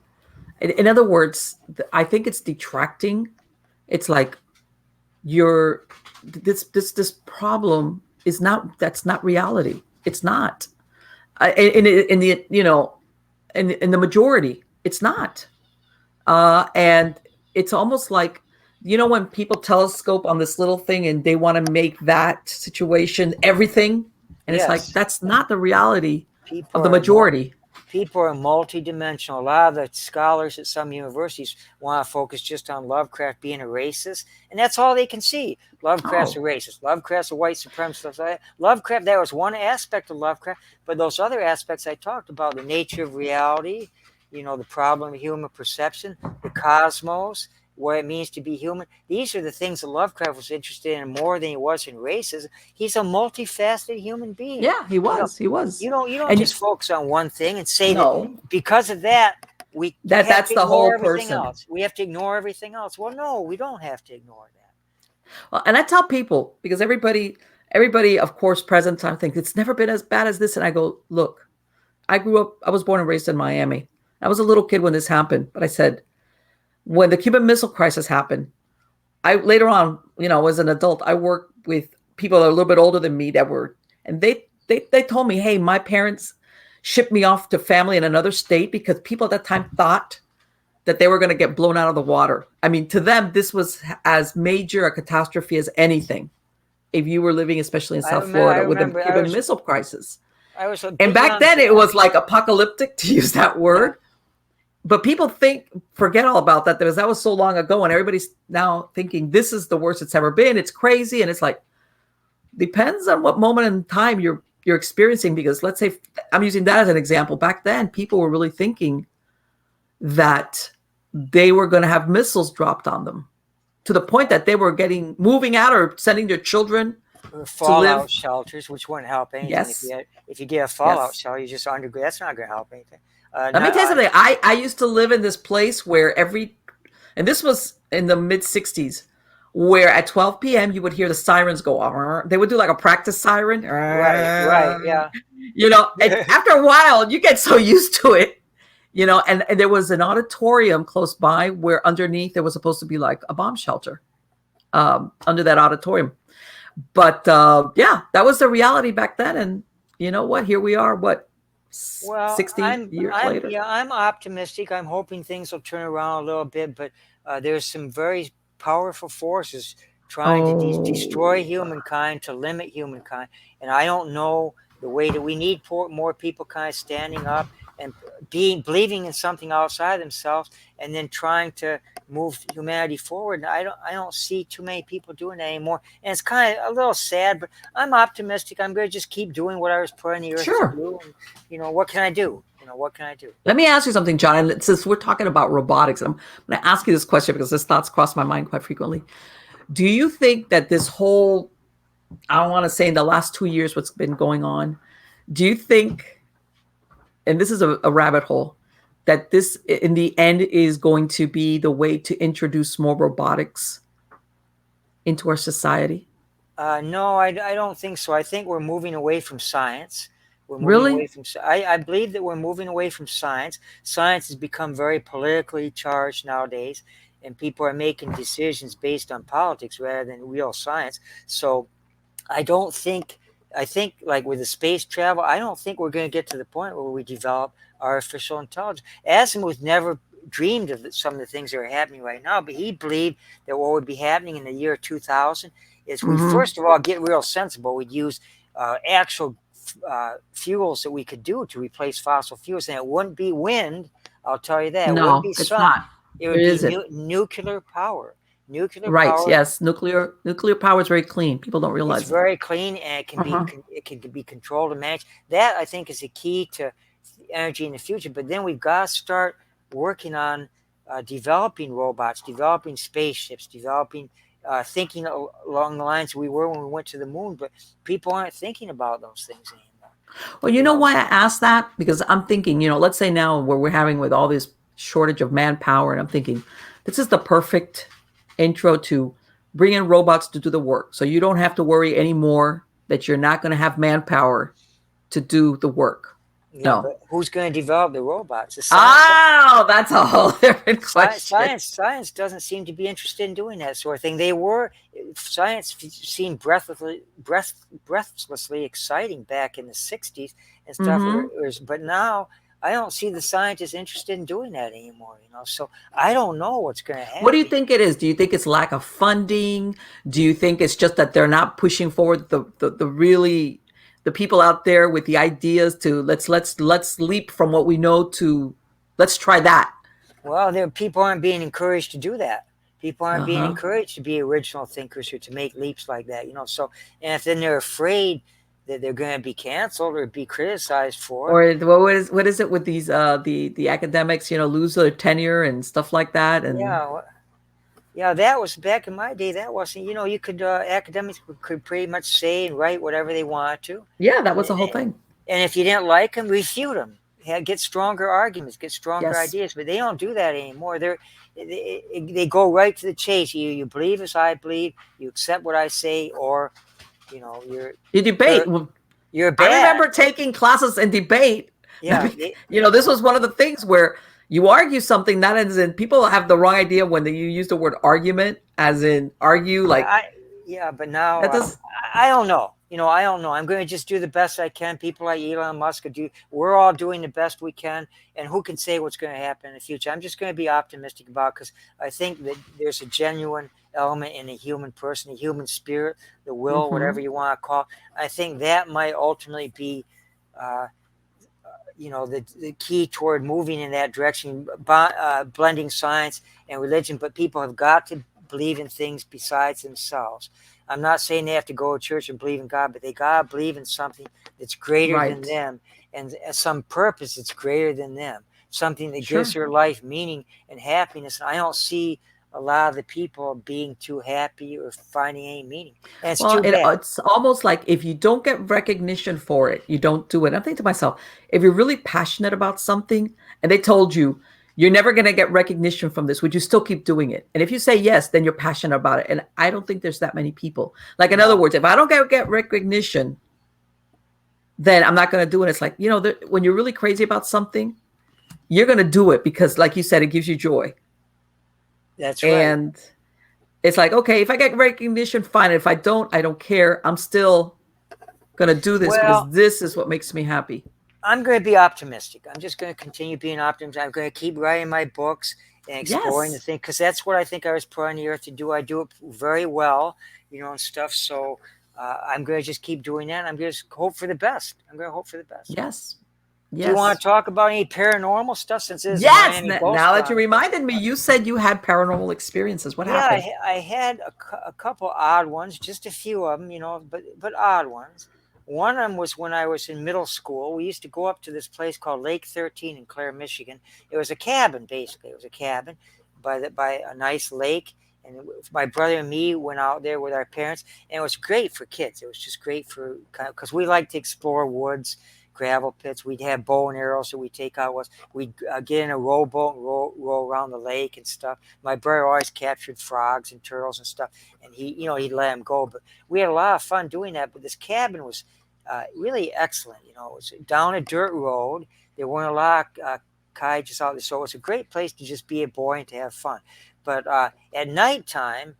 In other words, I think it's detracting. It's like you're this problem is not that's not reality. It's not. In the in the majority, it's not. And it's almost like, when people telescope on this little thing and they want to make that situation everything, and it's like Yes, that's not the reality people of the are majority. people are multidimensional. A lot of the scholars at some universities want to focus just on Lovecraft being a racist, and that's all they can see. Lovecraft's a Oh, racist. Lovecraft's a white supremacist. Lovecraft, that was one aspect of Lovecraft, but those other aspects I talked about, the nature of reality, the problem of human perception, the cosmos, what it means to be human. These are the things that Lovecraft was interested in more than he was in racism. He's a multifaceted human being. yeah, he You know, was. He was. you don't And just focus on one thing and say that no, because of that we have that's to the ignore whole everything person. else. We have to ignore everything else. Well, no, we don't have to ignore that. Well, and I tell people, because everybody, of course, present time thinks it's never been as bad as this. And I go, look, I was born and raised in Miami. I was a little kid when this happened, but I said, when the Cuban Missile Crisis happened, I later on, as an adult, I worked with people that are a little bit older than me and they told me, hey, my parents shipped me off to family in another state because people at that time thought that they were going to get blown out of the water. I mean, to them, this was as major a catastrophe as anything. If you were living, especially in I South remember. I Florida, with the remember. Cuban Missile Crisis, I was a and bit back young then for it that. was like apocalyptic to use that Yeah. word. But people forget all about that because that was so long ago, and everybody's now thinking this is the worst it's ever been. It's crazy, and it's like depends on what moment in time you're experiencing. Because let's say I'm using that as an example. Back then, people were really thinking that they were going to have missiles dropped on them to the point that they were moving out or sending their children to live. Fallout shelters, which wouldn't help anything. Yes, If you get a fallout yes. shelter, you just underground. That's not going to help anything. Let me Not tell you something. I used to live in this place where and this was in the mid 60s, where at 12 p.m. you would hear the sirens go off. They would do like a practice siren. right, right, yeah. And after a while, you get so used to it. And there was an auditorium close by where underneath there was supposed to be like a bomb shelter under that auditorium. But yeah, that was the reality back then. And you know what? Here we are, Well, 60 years later? I'm optimistic. I'm hoping things will turn around a little bit, but there's some very powerful forces trying to destroy Oh, humankind, to limit humankind, and I don't know the way that we need more people kind of standing up and believing in something outside themselves, and then trying to move humanity forward. And I don't see too many people doing that anymore, and it's kind of a little sad. But I'm optimistic. I'm going to just keep doing what I was put on the earth to sure. do. And, what can I do? What can I do? Let me ask you something, John. And since we're talking about robotics, I'm going to ask you this question because this thoughts cross my mind quite frequently. Do you think that this whole, I don't want to say in the last 2 years, what's been going on, do you think, and this is a rabbit hole, that this in the end is going to be the way to introduce more robotics into our society? No, I don't think so. I think we're moving away from science. We're moving away Really? from. I believe that we're moving away from science. Science has become very politically charged nowadays, and people are making decisions based on politics rather than real science. So I don't think. I think, like with the space travel, I don't think we're going to get to the point where we develop artificial intelligence. Asimov never dreamed of some of the things that are happening right now, but he believed that what would be happening in the year 2000 is we Mm-hmm. first of all get real sensible. We'd use actual fuels that we could do to replace fossil fuels, and it wouldn't be wind. I'll tell you that. It wouldn't No, be it's sun. not. It It would be isn't. nuclear power. Nuclear Right. power. Yes. Nuclear power is very clean. People don't It's realize that. very clean, and Uh-huh. it can be controlled and managed. That, I think, is the key to energy in the future. But then we've got to start working on developing robots, developing spaceships, developing thinking along the lines we were when we went to the moon. But people aren't thinking about those things anymore. Well, you You know know, why I asked that? Because I'm thinking, let's say now where we're having with all this shortage of manpower, and I'm thinking this is the perfect intro to bring in robots to do the work. So you don't have to worry anymore that you're not going to have manpower to do the work. yeah. No. But who's going to develop the robots? The science. Oh, that's a whole different question. Science doesn't seem to be interested in doing that sort of thing. Science seemed breathlessly exciting back in the '60s and stuff. Mm-hmm. But now I don't see the scientists interested in doing that anymore. So I don't know what's going to What do you happen. think it is? Do you think it's lack of funding? Do you think it's just that they're not pushing forward the really the people out there with the ideas to let's leap from what we know to let's try that. Well, people aren't being encouraged to do that. People aren't being Uh-huh. encouraged to be original thinkers or to make leaps like that. So, and if then they're afraid that they're going to be canceled or be criticized for it. Or what is it with these the academics, lose their tenure and stuff like that and Yeah, yeah, that was back in my day. That wasn't, you could academics could pretty much say and write whatever they wanted to, yeah, that and was the whole thing. and if you didn't like them, refute them. Get stronger arguments, get stronger Yes. ideas. But they don't do that anymore. They go right to the chase. You believe as I believe. You accept what I say, or you know you're You debate. you're Well, you're I bad. remember taking classes in debate. Yeah, This was one of the things where you argue something, not as in people have the wrong idea when you use the word argument, as in argue, yeah, like but now that does. I don't know. I don't know. I'm going to just do the best I can. People like Elon Musk do. We're all doing the best we can, and who can say what's going to happen in the future? I'm just going to be optimistic about because I think that there's a genuine element in the human person, the human spirit, the will, whatever Hmm. you want to call. I think that might ultimately be. Uh, the key toward moving in that direction, blending science and religion. But people have got to believe in things besides themselves. I'm not saying they have to go to church and believe in God, but they gotta believe in something that's greater than Right. them, and some purpose that's greater than them, something that gives Sure. their life meaning and happiness. And I don't see a lot of the people being too happy or finding any meaning, and it's Well, too bad. it's almost like if you don't get recognition for it, you don't do it. I'm thinking to myself, if you're really passionate about something and they told you you're never going to get recognition from this, would you still keep doing it? And if you say yes, then you're passionate about it. And I don't think there's that many people. Like, in other No. words, if I don't get recognition, then I'm not going to do it. It's like, when you're really crazy about something, you're going to do it because, like you said, it gives you joy. That's right. And it's like, okay, if I get recognition, fine. If I don't, I don't care. I'm still gonna do this because Well, this is what makes me happy. I'm going to be optimistic. I'm just going to continue being optimistic. I'm going to keep writing my books and exploring the Yes. thing because that's what I think I was put on the earth to do. I do it very well, and stuff. So I'm going to just keep doing that. I'm going to hope for the best. I'm going to hope for the best. Yes. Do you want Yes. to talk about any paranormal stuff since it is a Yes. Miami Ghost Now that you Chronicles? reminded me, you said you had paranormal experiences. What Yeah, happened? I had a couple odd ones, just a few of them, but odd ones. One of them was when I was in middle school. We used to go up to this place called Lake 13 in Clare, Michigan. It was a cabin, basically. It was a cabin by a nice lake. And my brother and me went out there with our parents, and it was great for kids. It was just great for because we like to explore woods, gravel pits. We'd have bow and arrows that we take out. We'd get in a rowboat and row around the lake and stuff. My brother always captured frogs and turtles and stuff, and he'd let them go. But we had a lot of fun doing that. But this cabin was really excellent. It was down a dirt road. There weren't a lot of kayaks out there, so it was a great place to just be a boy and to have fun. But at nighttime,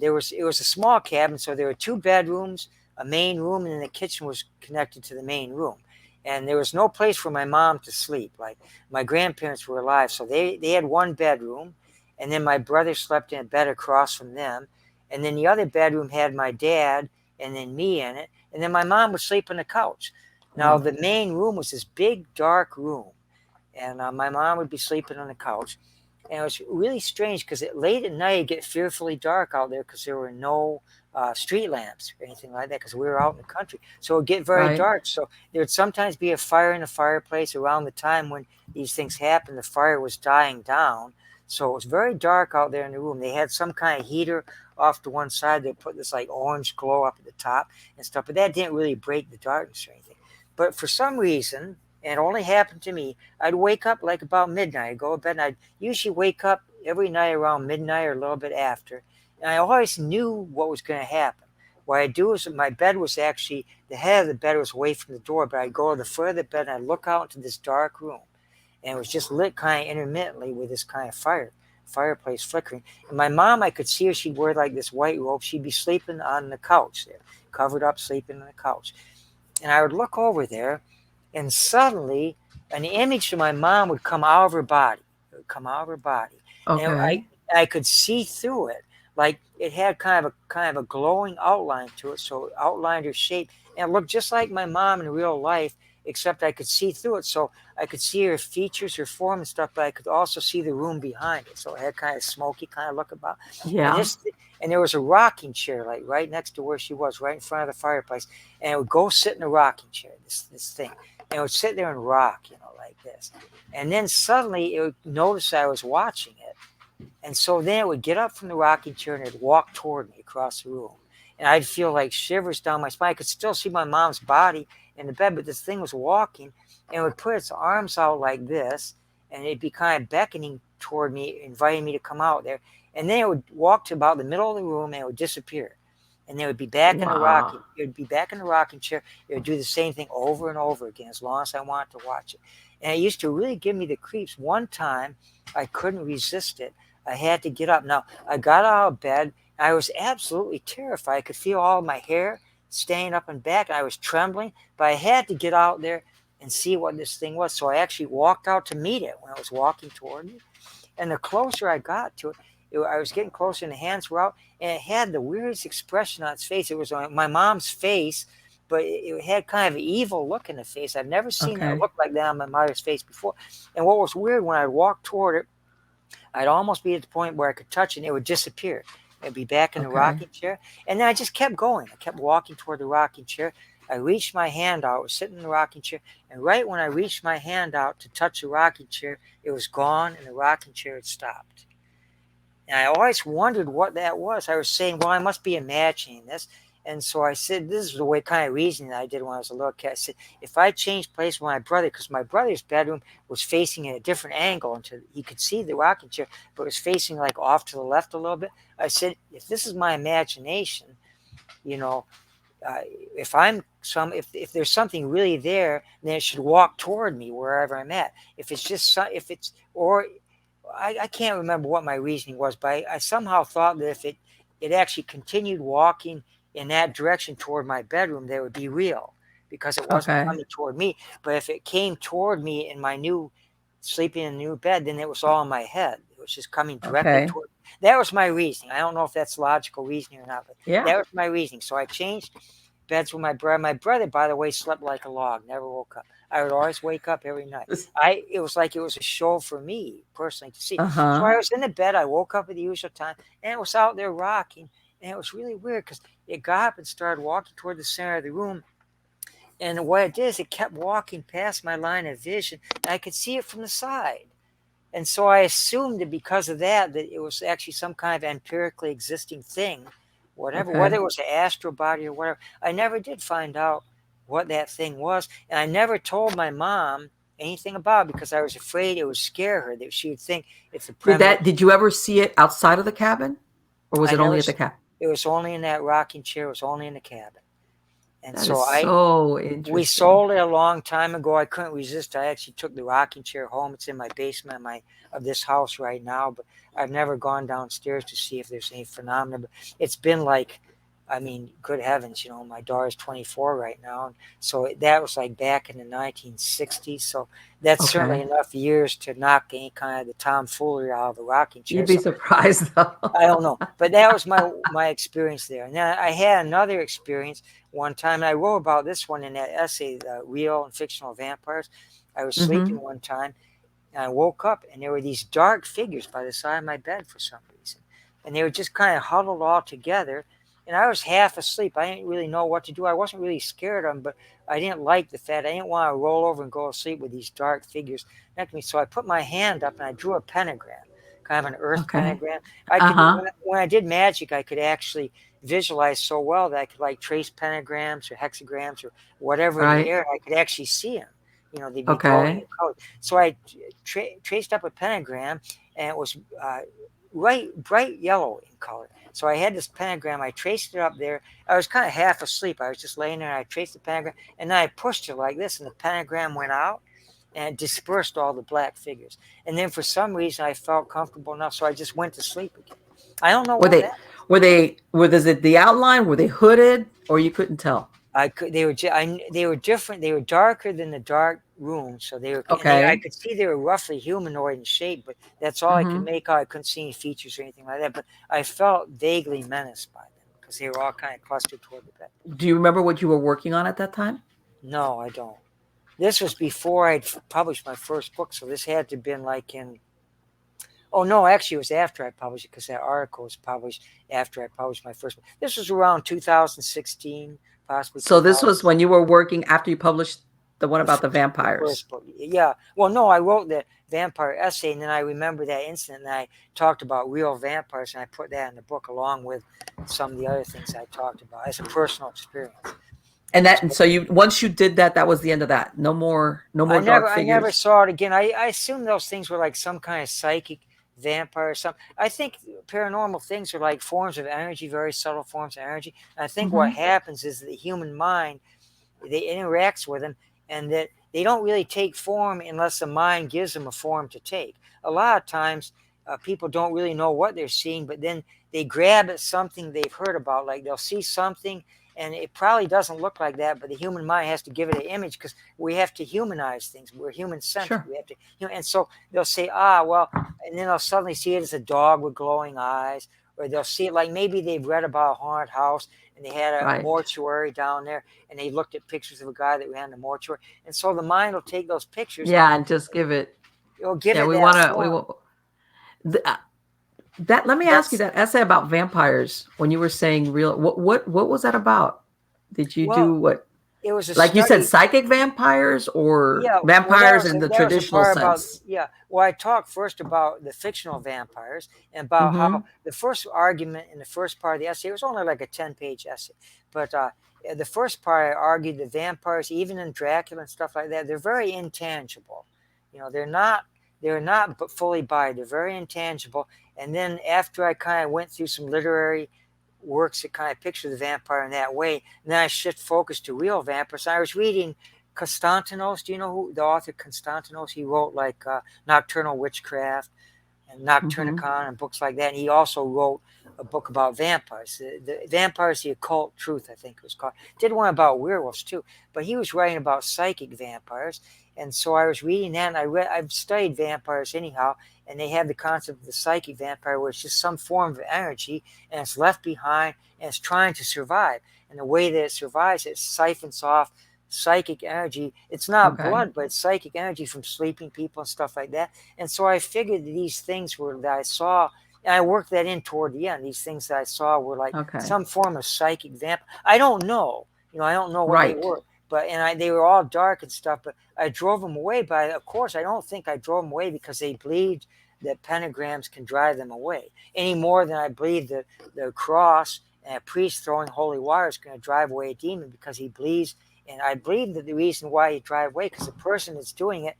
it was a small cabin, so there were two bedrooms, a main room, and then the kitchen was connected to the main room. And there was no place for my mom to sleep. Like my grandparents were alive, so they had one bedroom, and then my brother slept in a bed across from them, and then the other bedroom had my dad and then me in it, and then my mom would sleep on the couch. Now Wow. the main room was this big dark room, and my mom would be sleeping on the couch, and it was really strange because late at night it'd get fearfully dark out there because there were no street lamps or anything like that because we were out in the country. So it would get very Right. dark. So there would sometimes be a fire in the fireplace around the time when these things happened. The fire was dying down. So it was very dark out there in the room. They had some kind of heater off to one side. They put this like orange glow up at the top and stuff, but that didn't really break the darkness or anything. But for some reason, and it only happened to me, I'd wake up like about midnight. I'd go to bed, and I'd usually wake up every night around midnight or a little bit after. And I always knew what was going to happen. What I'd do is my bed was actually, the head of the bed was away from the door, but I'd go to the foot of the bed and I'd look out into this dark room. And it was just lit kind of intermittently with this kind of fireplace flickering. And my mom, I could see her, she'd wear like this white robe. She'd be sleeping on the couch there, covered up, sleeping on the couch. And I would look over there, and suddenly an image of my mom would come out of her body. It would come out of her body, and Okay. I could see through it, like it had kind of a glowing outline to it, so it outlined her shape, and it looked just like my mom in real life, except I could see through it, so I could see her features, her form and stuff, but I could also see the room behind it, so it had kind of smoky kind of look about, and Yeah. this. And there was a rocking chair, like right next to where she was, right in front of the fireplace. And it would go sit in a rocking chair, this thing, and it would sit there and rock, like this. And then suddenly it would notice I was watching it, and so then it would get up from the rocking chair and it'd walk toward me across the room. And I'd feel like shivers down my spine. I could still see my mom's body in the bed, but this thing was walking and it would put its arms out like this, and it'd be kind of beckoning toward me, inviting me to come out there. And then it would walk to about the middle of the room and it would disappear. And then it would be back in the Wow. rocking. It would be back in the rocking chair. It would do the same thing over and over again as long as I wanted to watch it. And it used to really give me the creeps. One time, I couldn't resist it. I had to get up. Now, I got out of bed. I was absolutely terrified. I could feel all my hair standing up and back. And I was trembling, but I had to get out there and see what this thing was. So I actually walked out to meet it when it was walking toward me. And the closer I got to it, I was getting closer and the hands were out. And it had the weirdest expression on its face. It was on my mom's face, but it had kind of an evil look in the face. I've never seen that Okay. look like that on my mother's face before. And what was weird, when I walked toward it, I'd almost be at the point where I could touch it and it would disappear. It'd be back in the Okay. rocking chair. And then I just kept going. I kept walking toward the rocking chair. I reached my hand out, I was sitting in the rocking chair. And right when I reached my hand out to touch the rocking chair, it was gone and the rocking chair had stopped. And I always wondered what that was. I was saying, well, I must be imagining this. And so I said, this is the way kind of reasoning I did when I was a little kid. I said, if I changed place with my brother, because my brother's bedroom was facing in a different angle until he could see the rocking chair, but it was facing like off to the left a little bit. I said, if this is my imagination, you know, uh, if there's something really there, then it should walk toward me wherever I'm at. If it's just if it's or I can't remember what my reasoning was, but I somehow thought that if it actually continued walking in that direction toward my bedroom, that would be real, because it wasn't Okay. coming toward me. But if it came toward me in my new sleeping in a new bed, then it was all in my head. It was just coming directly Okay. toward. That was my reasoning. I don't know if that's logical reasoning or not, but Yeah. that was my reasoning. So I changed beds with my brother. My brother, by the way, slept like a log, never woke up. I would always wake up every night. It was like it was a show for me personally to see. So Uh-huh. I was in the bed. I woke up at the usual time, and it was out there rocking, and it was really weird because it got up and started walking toward the center of the room. And what it did is it kept walking past my line of vision, and I could see it from the side. And so I assumed that because of that, that it was actually some kind of empirically existing thing, whatever, whether Okay. it was an astral body or whatever. I never did find out what that thing was. And I never told my mom anything about it because I was afraid it would scare her, that she would think it's a primitive. Did you ever see it outside of the cabin? Or was I it never, only at the cabin? it was only in that rocking chair, it was only in the cabin. And That so is so we interesting. sold it a long time ago. I couldn't resist. I actually took the rocking chair home. It's in my basement of this house right now, but I've never gone downstairs to see if there's any phenomena. But it's been like, I mean, good heavens, my daughter's 24 right now, and so that was like back in the 1960s. So that's certainly Okay. enough years to knock any kind of the tomfoolery out of a rocking chair. You'd be So surprised though. I don't know, but that was my experience there. And then I had another experience one time, and I wrote about this one in that essay, the Real and Fictional Vampires. I was sleeping Mm-hmm. one time, and I woke up, and there were these dark figures by the side of my bed for some reason, and they were just kind of huddled all together. And I was half asleep. I didn't really know what to do. I wasn't really scared of them, but I didn't like the fact I didn't want to roll over and go to sleep with these dark figures next to me. So I put my hand up and I drew a pentagram, kind of an earth Okay. pentagram. I could Uh-huh. when I did magic, I could actually visualize so well that I could like trace pentagrams or hexagrams or whatever in the Right. air. I could actually see them. They'd be glowing in Okay. color. So I traced up a pentagram, and it was bright yellow in color. So I had this pentagram. I traced it up there. I was kind of half asleep. I was just laying there, and I traced the pentagram, and then I pushed it like this, and the pentagram went out and it dispersed all the black figures. And then for some reason, I felt comfortable enough, so I just went to sleep again. I don't know Were what they that. was it the outline? Were they hooded or you couldn't tell? I could. They were different. They were darker than the dark room, so they were. And I Okay. could see they were roughly humanoid in shape, but that's all I could Hmm. make out. I couldn't see any features or anything like that. But I felt vaguely menaced by them because they were all kind of clustered toward the bed. Do you remember what you were working on at that time? No, I don't. This was before I'd published my first book, so this had to have been like in. Oh no, actually, it was after I published it because that article was published after I published my first book. This was around 2016, possibly So this 2000. was when you were working after you published the one The, about the the vampires. first book. Yeah. Well, no, I wrote the vampire essay, and then I remember that incident, and I talked about real vampires, and I put that in the book along with some of the other things I talked about as a personal experience. And so you once you did that, that was the end of that. No more, no more dark I never figures. saw it again. I assume those things were like some kind of psychic vampire or something. I think paranormal things are like forms of energy, very subtle forms of energy. And I think what Hmm. happens is the human mind, they interacts with them, and that they don't really take form unless the mind gives them a form to take. A lot of times people don't really know what they're seeing, but then they grab at something they've heard about, like they'll see something and it probably doesn't look like that, but the human mind has to give it an image because we have to humanize things. We're human centric. Sure. We have to, and so they'll say, ah, well, and then they'll suddenly see it as a dog with glowing eyes, or they'll see it like maybe they've read about a haunted house and they had a Right. mortuary down there and they looked at pictures of a guy that ran the mortuary. And so the mind will take those pictures, Yeah, and just give it. it'll give Yeah, it we that want to. We form. want that. Let me ask you That's, that essay about vampires. When you were saying real, what was that about? Did you do well, what? it was a Like you said, study. psychic vampires or Yeah, well, vampires in the that was a traditional part about, sense? yeah. Well, I talked first about the fictional vampires and about how Mm-hmm. the first argument in the first part of the essay, it was only like a 10-page essay, but the first part I argued the vampires, even in Dracula and stuff like that, they're very intangible. They're not but fully bodied. They're very intangible. And then after I kind of went through some literary works that kind of picture the vampire in that way. And then I shift focus to real vampires. I was reading Constantinos. Do you know who the author Constantinos? He wrote like Nocturnal Witchcraft and Mm-hmm. Nocturnicon and books like that. And he also wrote a book about vampires. The Vampires, the Occult Truth, I think it was called. Did one about werewolves too. But he was writing about psychic vampires. And so I was reading that, and I've studied vampires anyhow, and they have the concept of the psychic vampire, where it's just some form of energy, and it's left behind, and it's trying to survive. And the way that it survives, it siphons off psychic energy. It's not Okay. blood, but it's psychic energy from sleeping people and stuff like that. And so I figured that these things were that I saw, and I worked that in toward the end. These things that I saw were like Okay. some form of psychic vamp. I don't know, I don't know what they Right. were, but they were all dark and stuff. But I drove them away. But of course, I don't think I drove them away because they believed that pentagrams can drive them away any more than I believe that the cross and a priest throwing holy water is going to drive away a demon because he believes. And I believe that the reason why he drive away because the person that's doing it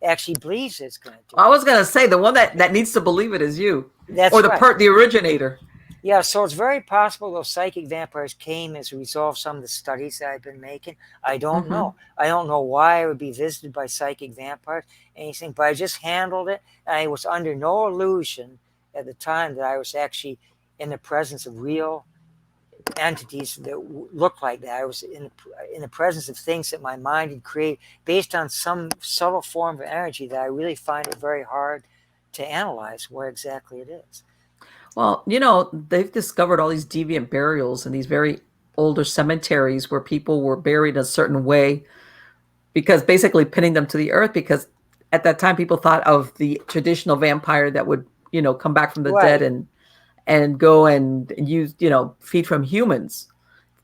actually believes it's going to do I it. was gonna say the one that needs to believe it is you, or That's right. the originator. Yeah, so it's very possible those psychic vampires came as a result of some of the studies that I've been making. I don't Mm-hmm. know. I don't know why I would be visited by psychic vampires, anything, but I just handled it. And I was under no illusion at the time that I was actually in the presence of real entities that looked like that. I was in the presence of things that my mind had created based on some subtle form of energy that I really find it very hard to analyze what exactly it is. Well, they've discovered all these deviant burials in these very older cemeteries where people were buried a certain way because basically pinning them to the earth because at that time people thought of the traditional vampire that would, come back from the dead Right. and go and use, feed from humans.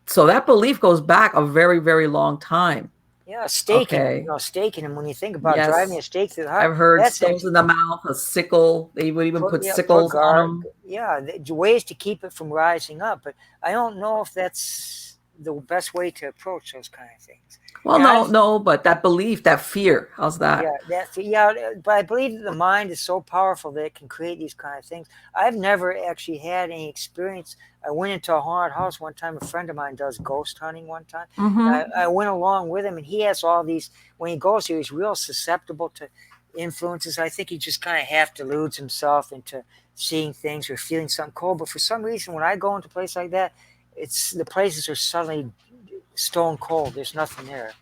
So that belief goes back a very, very long time. Yeah, staking them. Okay. Staking them. When you think about driving a Yes. stake through the heart, I've heard that's stones in the mouth, a sickle. They would even put put sickles on guard. them. Yeah, ways to keep it from rising up. But I don't know if that's the best way to approach those kind of things. Well, And no, I've no, but that belief, that fear, how's that? but I believe that the mind is so powerful that it can create these kind of things. I've never actually had any experience. I went into a haunted house one time. A friend of mine does ghost hunting one time. Mm-hmm. I went along with him, and he has all these. When he goes here, he's real susceptible to influences. I think he just kind of half deludes himself into seeing things or feeling something cold. But for some reason, when I go into a place like that, it's the places are suddenly stone cold. There's nothing there.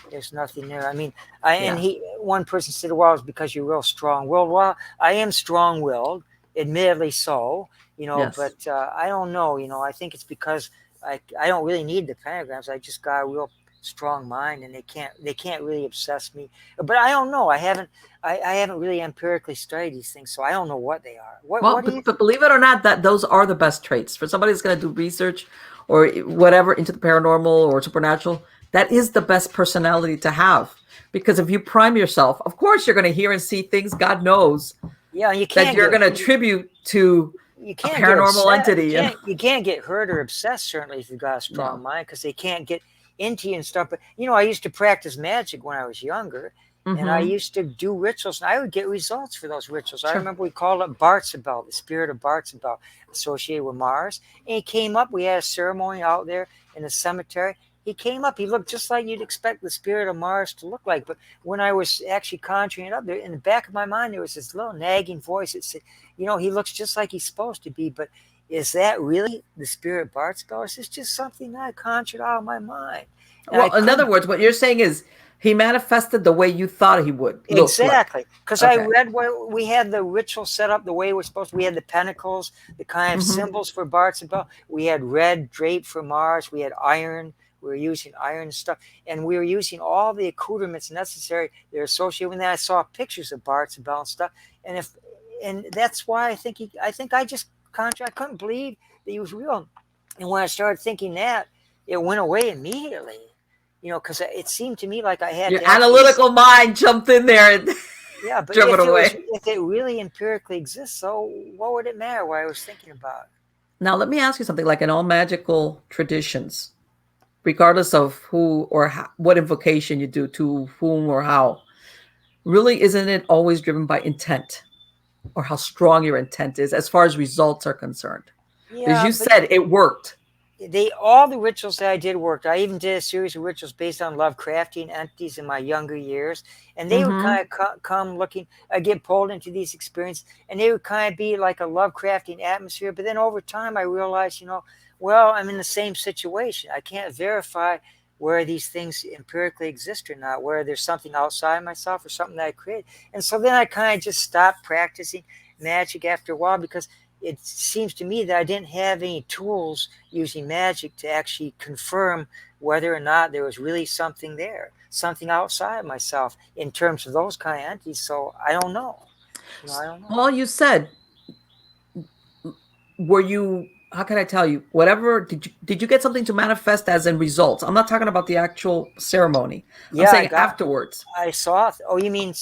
There's nothing there. I mean, Yeah. one person said, well, it's because you're real strong-willed. Well, I am strong-willed, admittedly so, Yes. but I don't know, I think it's because I don't really need the pentagrams. I just got a real strong mind, and they can't really obsess me. But I don't know. I haven't really empirically studied these things, so I don't know what they are. Well, What do you but believe it or not, that those are the best traits for somebody who's going to do research or whatever into the paranormal or supernatural. That is the best personality to have, because if you prime yourself, of course you're going to hear and see things. God knows Yeah, you that can't you're get going to attribute to you a can't get paranormal upset. entity. And You can't get hurt or obsessed, certainly, if you've got a strong no, mind, because they can't get into you and stuff. But I used to practice magic when I was younger, and I mm-hmm. used to do rituals, and I would get results for those rituals. I Sure. remember we called it Bartzabel, the spirit of Bartzabel, associated with Mars. And he came up. We had a ceremony out there in the cemetery. He came up. He looked just like you'd expect the spirit of Mars to look like. But when I was actually conjuring it up, there in the back of my mind, there was this little nagging voice that said, he looks just like he's supposed to be, but is that really the spirit Bartzabel, or is this just something I conjured out of my mind? And I Well, in other couldn't words, what you're saying is he manifested the way you thought he would look like. exactly, because I Okay. read what we had the ritual set up the way we're supposed to. We had the pentacles, the kind of Mm-hmm. symbols for Bartzabel. We had red drape for Mars. We had iron. We were using iron stuff, and we were using all the accoutrements necessary. They're associated with that. I saw pictures of Bartzabel and stuff, and that's why I think I just conjured. I couldn't believe that he was real, and when I started thinking that, it went away immediately. Because it seemed to me like I had Your to actually. analytical mind jumped in there and Yeah, but drove it away. if it really empirically exists, so what would it matter what I was thinking about? Now, let me ask you something. Like in all magical traditions, regardless of who or how, what invocation you do to whom or how, really isn't it always driven by intent or how strong your intent is as far as results are concerned? Because Yeah, you but said it worked. all the rituals that I did worked. I even did a series of rituals based on Lovecraftian entities in my younger years, and they would Mm-hmm. kind of come looking. I get pulled into these experiences, and they would kind of be like a Lovecraftian atmosphere. But then over time, I realized, well, I'm in the same situation. I can't verify where these things empirically exist or not, where there's something outside myself or something that I create. And so then I kind of just stopped practicing magic after a while, because it seems to me that I didn't have any tools using magic to actually confirm whether or not there was really something there, something outside myself in terms of those kind of entities. So I don't know. I don't know. All you said, were you, how can I tell you, whatever, did you get something to manifest as in results? I'm not talking about the actual ceremony. I'm Yeah, saying afterwards. I saw. Oh, you mean?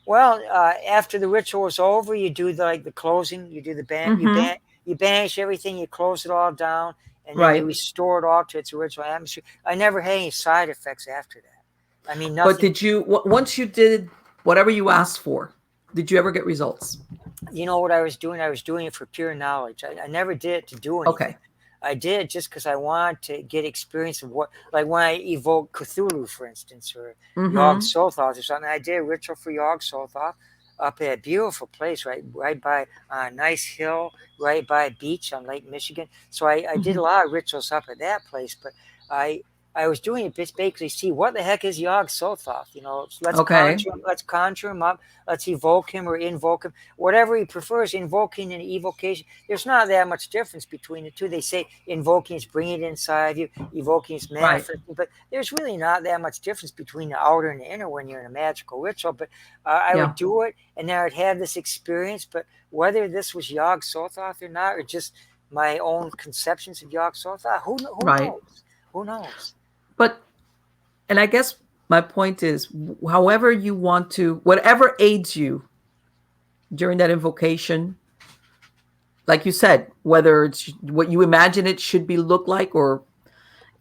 Well, after the ritual is over, you do the closing. You do the Mm-hmm. you banish everything. You close it all down, and then you Right. restore it all to its original atmosphere. I never had any side effects after that. I mean, But nothing. did you, once you did whatever you asked for, did you ever get results? You know what I was doing? I was doing it for pure knowledge. I never did it to do anything. Okay. I did it just because I wanted to get experience of what, like when I evoked Cthulhu, for instance, or Yog Mm-hmm. Sothoth or something. I did a ritual for Yog Sothoth up at a beautiful place, right by a nice hill, right by a beach on Lake Michigan. So I did Mm-hmm. a lot of rituals up at that place, but I I was doing it just basically see what the heck is Yog Sothoth. Okay. Let's conjure him up, let's evoke him or invoke him, whatever he prefers, invoking and evocation. There's not that much difference between the two. They say invoking is bringing it inside you, evoking is Right. manifesting, but there's really not that much difference between the outer and the inner when you're in a magical ritual. But I would Yeah. do it, and then I'd have this experience. But whether this was Yog Sothoth or not, or just my own conceptions of Yog Sothoth, who Right. knows? Who knows? But, and I guess my point is, however you want to, whatever aids you during that invocation, like you said, whether it's what you imagine it should be look like, or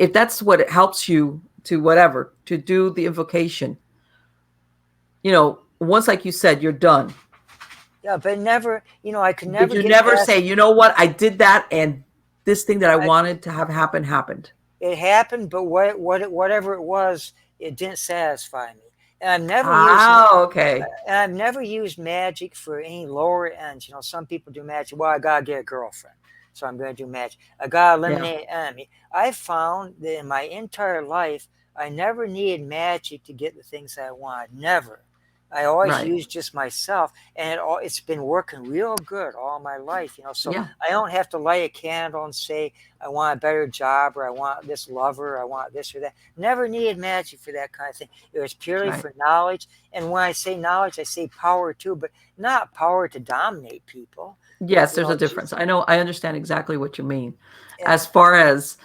if that's what it helps you to whatever to do the invocation, once, like you said, you're done. Yeah, but never, I could Did never you get never past. say, you know what, I did that, and this thing that I I, wanted to have happen happened? it happened, but whatever it was, it didn't satisfy me. And Okay. I've never used magic for any lower ends. Some people do magic. Well, I gotta get a girlfriend, so I'm going to do magic. I got to Yeah. eliminate an enemy. I found that in my entire life, I never needed magic to get the things I want. Never. I always Right. used just myself, and it's been working real good all my life, So Yeah. I don't have to light a candle and say I want a better job or I want this lover, or I want this or that. Never needed magic for that kind of thing. It was purely Right. for knowledge, and when I say knowledge, I say power too, but not power to dominate people. Yes, there's a Just difference. I know. I understand exactly what you mean. and As far as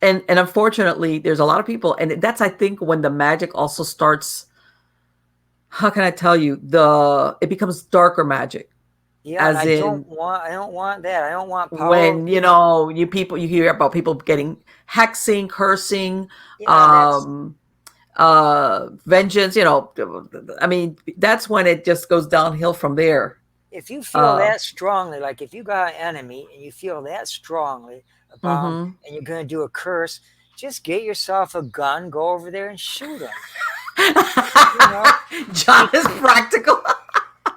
and unfortunately, there's a lot of people, and that's I think when the magic also starts. How can I tell you? It becomes darker magic, yeah, and as in I don't want that. I don't want power. when you hear about people getting hexing, cursing, Yeah, that's um, vengeance. I mean, that's when it just goes downhill from there. if you feel Uh, that strongly, like if you got an enemy and you feel that strongly about him, mm-hmm. and you're going to do a curse, just get yourself a gun, go over there and shoot him. You know, John is practical.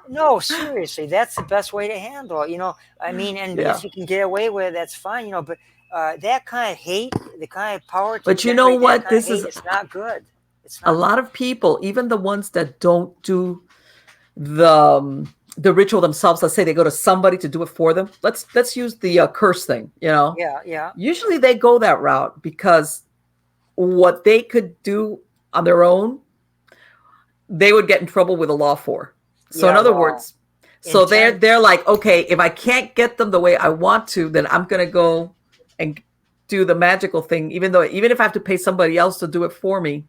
no, seriously, that's the best way to handle it. I mean, and Yeah. if you can get away with it, that's fine. But that kind of hate, the kind of power to But you know generate that what? kind of This hate, is it's not good. It's a not lot of people, even the ones that don't do the ritual themselves. Let's say they go to somebody to do it for them. Let's use the curse thing. Yeah, yeah. Usually they go that route because what they could do on their own, they would get in trouble with the law for. So in Yeah, other well, words, so they're intent. they're like, okay, if I can't get them the way I want to, then I'm gonna go and do the magical thing, even if I have to pay somebody else to do it for me.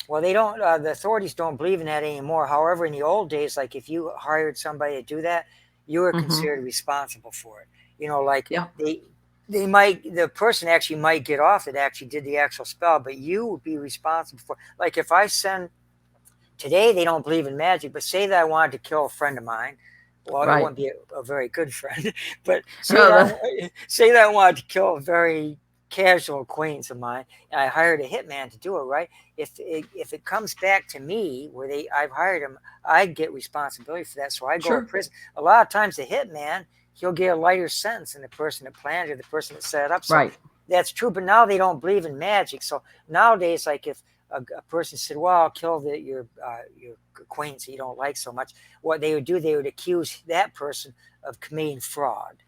Well, they don't. The authorities don't believe in that anymore. However, in the old days, like if you hired somebody to do that, you were Mm-hmm. considered responsible for it. Like Yeah, the person actually might get off that actually did the actual spell, but you would be responsible for. Like if I send today, they don't believe in magic, but say that I wanted to kill a friend of mine. Well, it right. wouldn't be a very good friend, but No, the- say that I wanted to kill a very casual acquaintance of mine, and I hired a hitman to do it. Right? If it comes back to me where I've hired him, I get responsibility for that. So I go to sure. prison. A lot of times, the hitman he'll get a lighter sentence than the person that planned it or the person that set it up. So Right. that's true. But now they don't believe in magic. So nowadays, like if a person said, "Well, I'll kill your acquaintance that you don't like so much," what they would do, they would accuse that person of committing fraud.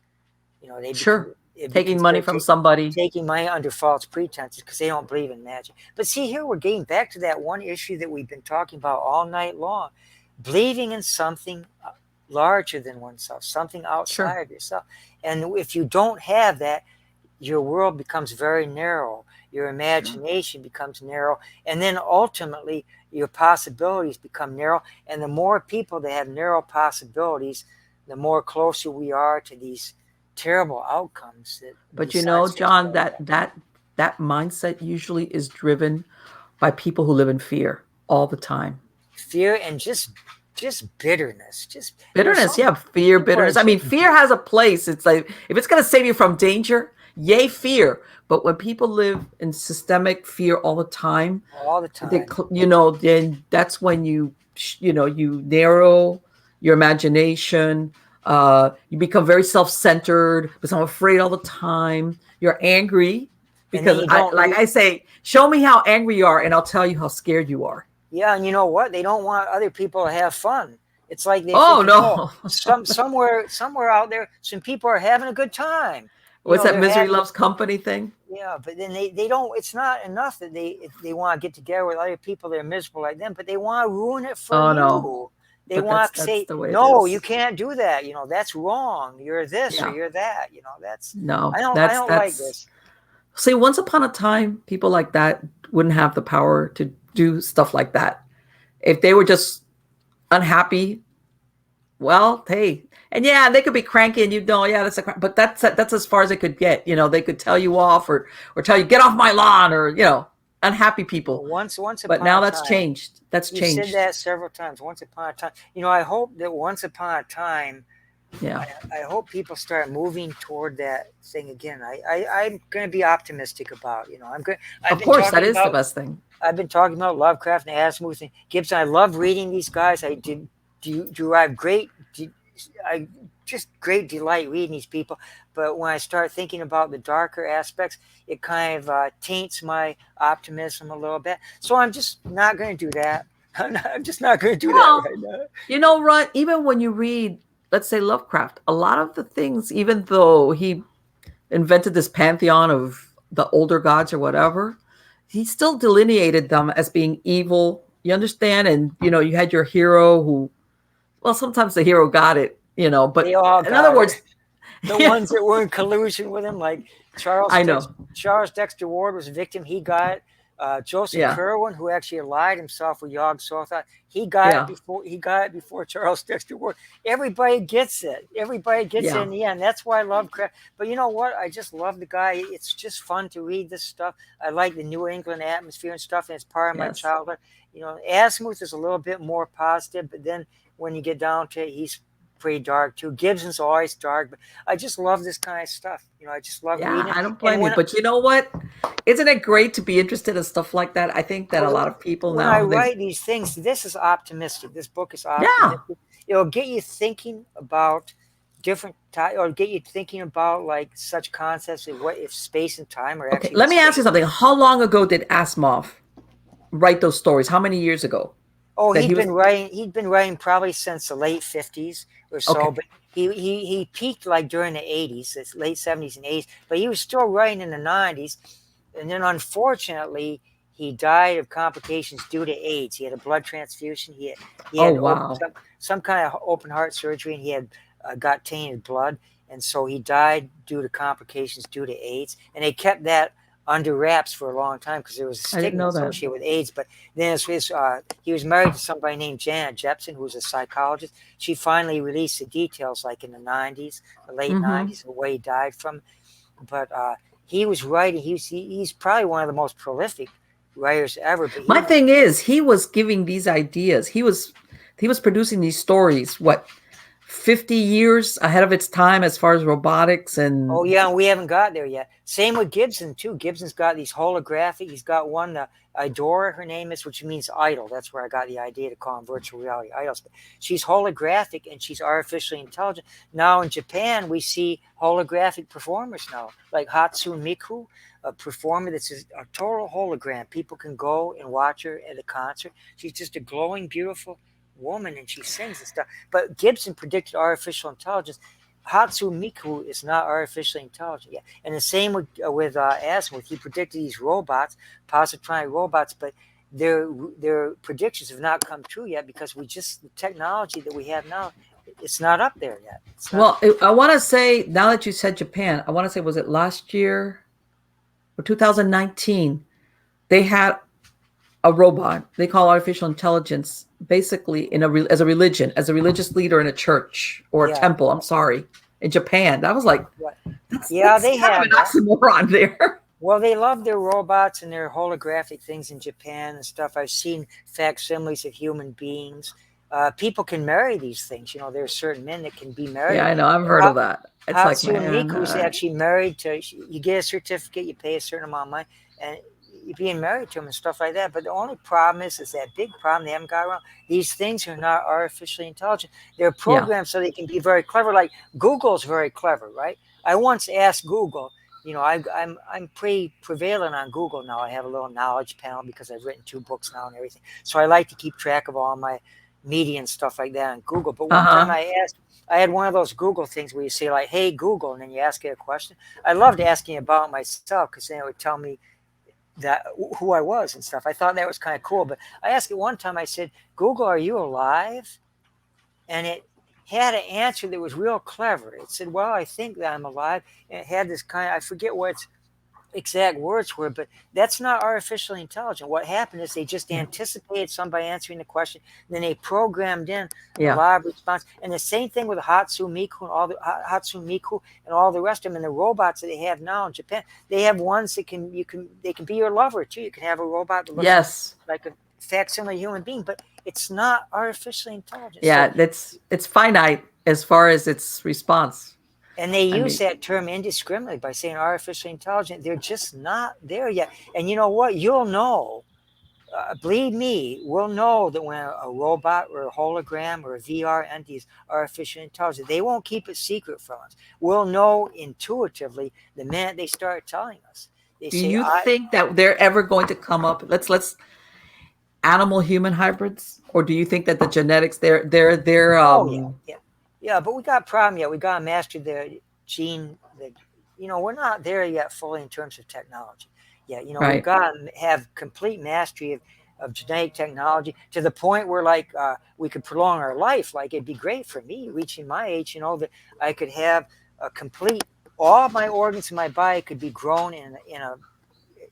Sure. It'd be Taking money considered from somebody. taking money under false pretenses because they don't believe in magic. But see, here we're getting back to that one issue that we've been talking about all night long: believing in something larger than oneself, something outside Sure. of yourself. And if you don't have that, your world becomes very narrow. Your Sure. imagination becomes narrow, and then ultimately your possibilities become narrow. And the more people that have narrow possibilities, the more closer we are to these terrible outcomes that But these science fiction John, movies. that mindset usually is driven by people who live in fear all the time. Fear and just bitterness. Just Bitterness, some yeah, fear, people are bitterness. I mean, just fear has a place. It's like if it's going to save you from danger, yay, fear. But when people live in systemic fear all the time, all the time. then that's when you narrow your imagination. You become very self-centered because I'm afraid all the time. You're angry And then because you don't like you I say, show me how angry you are, and I'll tell you how scared you are. Yeah, and you know what? They don't want other people to have fun. It's like they're Oh thinking, oh, no, somewhere out there, some people are having a good time. what's that They're misery having, loves company thing? yeah, but then they don't. It's not enough that they want to get together with other people that are miserable like them, but they want to ruin it for Oh no, you. They but that's want to that's say, the way it no, you is. can't do that. That's wrong. You're this or Yeah, you're that. That's no, I that's don't like that's. this. See, once upon a time, people like that wouldn't have the power to do stuff like that. If they were just unhappy, well, hey, and yeah, they could be cranky, and yeah, but that's as far as it could get. They could tell you off or tell you get off my lawn, or unhappy people. Once But upon now a that's time. changed. That's You've said changed. that several times. Once upon a time. I hope that once upon a time, Yeah, I hope people start moving toward that thing again. I'm going to be optimistic about. I'm good. I've of been course, that talking is the about best thing. I've been talking about Lovecraft and Asimov and Gibson. I love reading these guys. I did derive great. I just great delight reading these people. But when I start thinking about the darker aspects, it kind of taints my optimism a little bit. So I'm just not going to do that. I'm just not going to do that Well, right now. Ron, even when you read, let's say, Lovecraft, a lot of the things, even though he invented this pantheon of the older gods or whatever, he still delineated them as being evil. You understand? And, you had your hero who, well, sometimes the hero got it, They but all in other got it. words, The yeah, ones that were in collusion with him, like I know. Charles Dexter Ward was a victim. He got it. Joseph Yeah. Kerwin, who actually allied himself with Yog Sothoth, he got it Yeah. before Charles Dexter Ward. Everybody gets it. Everybody gets it Yeah. in the end. That's why I love Lovecraft. But you know what? I just love the guy. It's just fun to read this stuff. I like the New England atmosphere and stuff, and it's part of my Yes. childhood. Asimov is a little bit more positive, but then when you get down to it, he's pretty dark too. Gibson's always dark, but I just love this kind of stuff. I just love Yeah, reading it. I don't And blame you. But you know what? Isn't it great to be interested in stuff like that? I think that a lot of people when I now, write these things, this is optimistic. This book is yeah, optimistic. It'll get you thinking about different type, or get you thinking about like such concepts of what if space and time are okay. actually the Let me ask you same. something. How long ago did Asmoff write those stories? How many years ago Oh, that he was? He'd been writing probably since the late 50s or so, Okay. but he peaked like during the 80s, it's late 70s and 80s, but he was still writing in the 90s. And then unfortunately, he died of complications due to AIDS. He had a blood transfusion. He Oh had wow. some kind of open heart surgery, and he had got tainted blood, and so he died due to complications due to AIDS. And they kept that under wraps for a long time because there was a I didn't stigma know that. associated with AIDS. But then he was married to somebody named Janet Jepson, who was a psychologist. She finally released the details, like in the 90s, the late Mm-hmm. 90s, the way he died from. But he was writing. He's probably one of the most prolific writers ever. But My thing is, he was giving these ideas. He was producing these stories. What, 50 years ahead of its time as far as robotics and oh yeah, we haven't got there yet. Same with Gibson too. Gibson's got these holographic. He's got one, Idora, her name is, which means idol. That's where I got the idea to call them virtual reality idols. But she's holographic and she's artificially intelligent. Now in Japan, we see holographic performers now, like Hatsune Miku, a performer that's a total hologram. People can go and watch her at a concert. She's just a glowing, beautiful woman, and she sings and stuff. But Gibson predicted artificial intelligence. Hatsune Miku is not artificially intelligent yet. And the same with Asimov. He predicted these robots, positronic robots, but their predictions have not come true yet because the technology that we have now, it's not up there yet. It's not. well, I want to say, now that you said Japan, I want to say, was it last year or 2019? They had a robot they call artificial intelligence basically as a religion, as a religious leader in a church or a Yeah, temple. I'm sorry, in Japan. That was like, right. that's Yeah, that's they kind of have an that. oxymoron there. Well, they love their robots and their holographic things in Japan and stuff. I've seen facsimiles of human beings. People can marry these things. There are certain men that can be married. Yeah, I know. I've heard of that. It's like, Hatsune man, Miku is actually married to. You get a certificate, you pay a certain amount of money, and you're being married to him and stuff like that. But the only problem is that big problem they haven't got around. These things are not artificially intelligent. They're yeah. programmed so they can be very clever. Like Google's very clever, right? I once asked Google. I'm pretty prevalent on Google now. I have a little knowledge panel because I've written 2 books now and everything. So I like to keep track of all my media and stuff like that on Google. But one time Uh-huh. I had one of those Google things where you say like, "Hey Google," and then you ask it a question. I loved asking about myself because then it would tell me that who I was and stuff. I thought that was kind of cool. But I asked it one time. I said, "Google, are you alive?" And it had an answer that was real clever. It said, "Well, I think that I'm alive." And it had this I forget what its exact words were, but that's not artificially intelligent. What happened is they just Yeah. anticipated somebody answering the question, and then they programmed in a Yeah. lot of response. And the same thing with Hatsune Miku and all the rest of them, and the robots that they have now in Japan. They have ones that they can be your lover too. You can have a robot that looks Yes. like a facsimile human being, but it's not artificially intelligent. Yeah. So, It's finite as far as its response. and they I use mean, that term indiscriminately by saying artificially intelligent. They're just not there yet. And you know what? You'll know believe me, we'll know that when a robot or a hologram or a VR entity is artificial intelligence, they won't keep it secret from us. We'll know intuitively the minute they start telling us. They Do say, you think that they're ever going to come up? Let's animal human hybrids, or do you think that the genetics they're oh yeah, yeah, yeah, but we got a problem yet. We got to master the gene. We're not there yet fully in terms of technology. Yeah, we've right? got to have complete mastery of genetic technology to the point where like we could prolong our life. Like it'd be great for me reaching my age. That I could have a complete all my organs in my body could be grown in a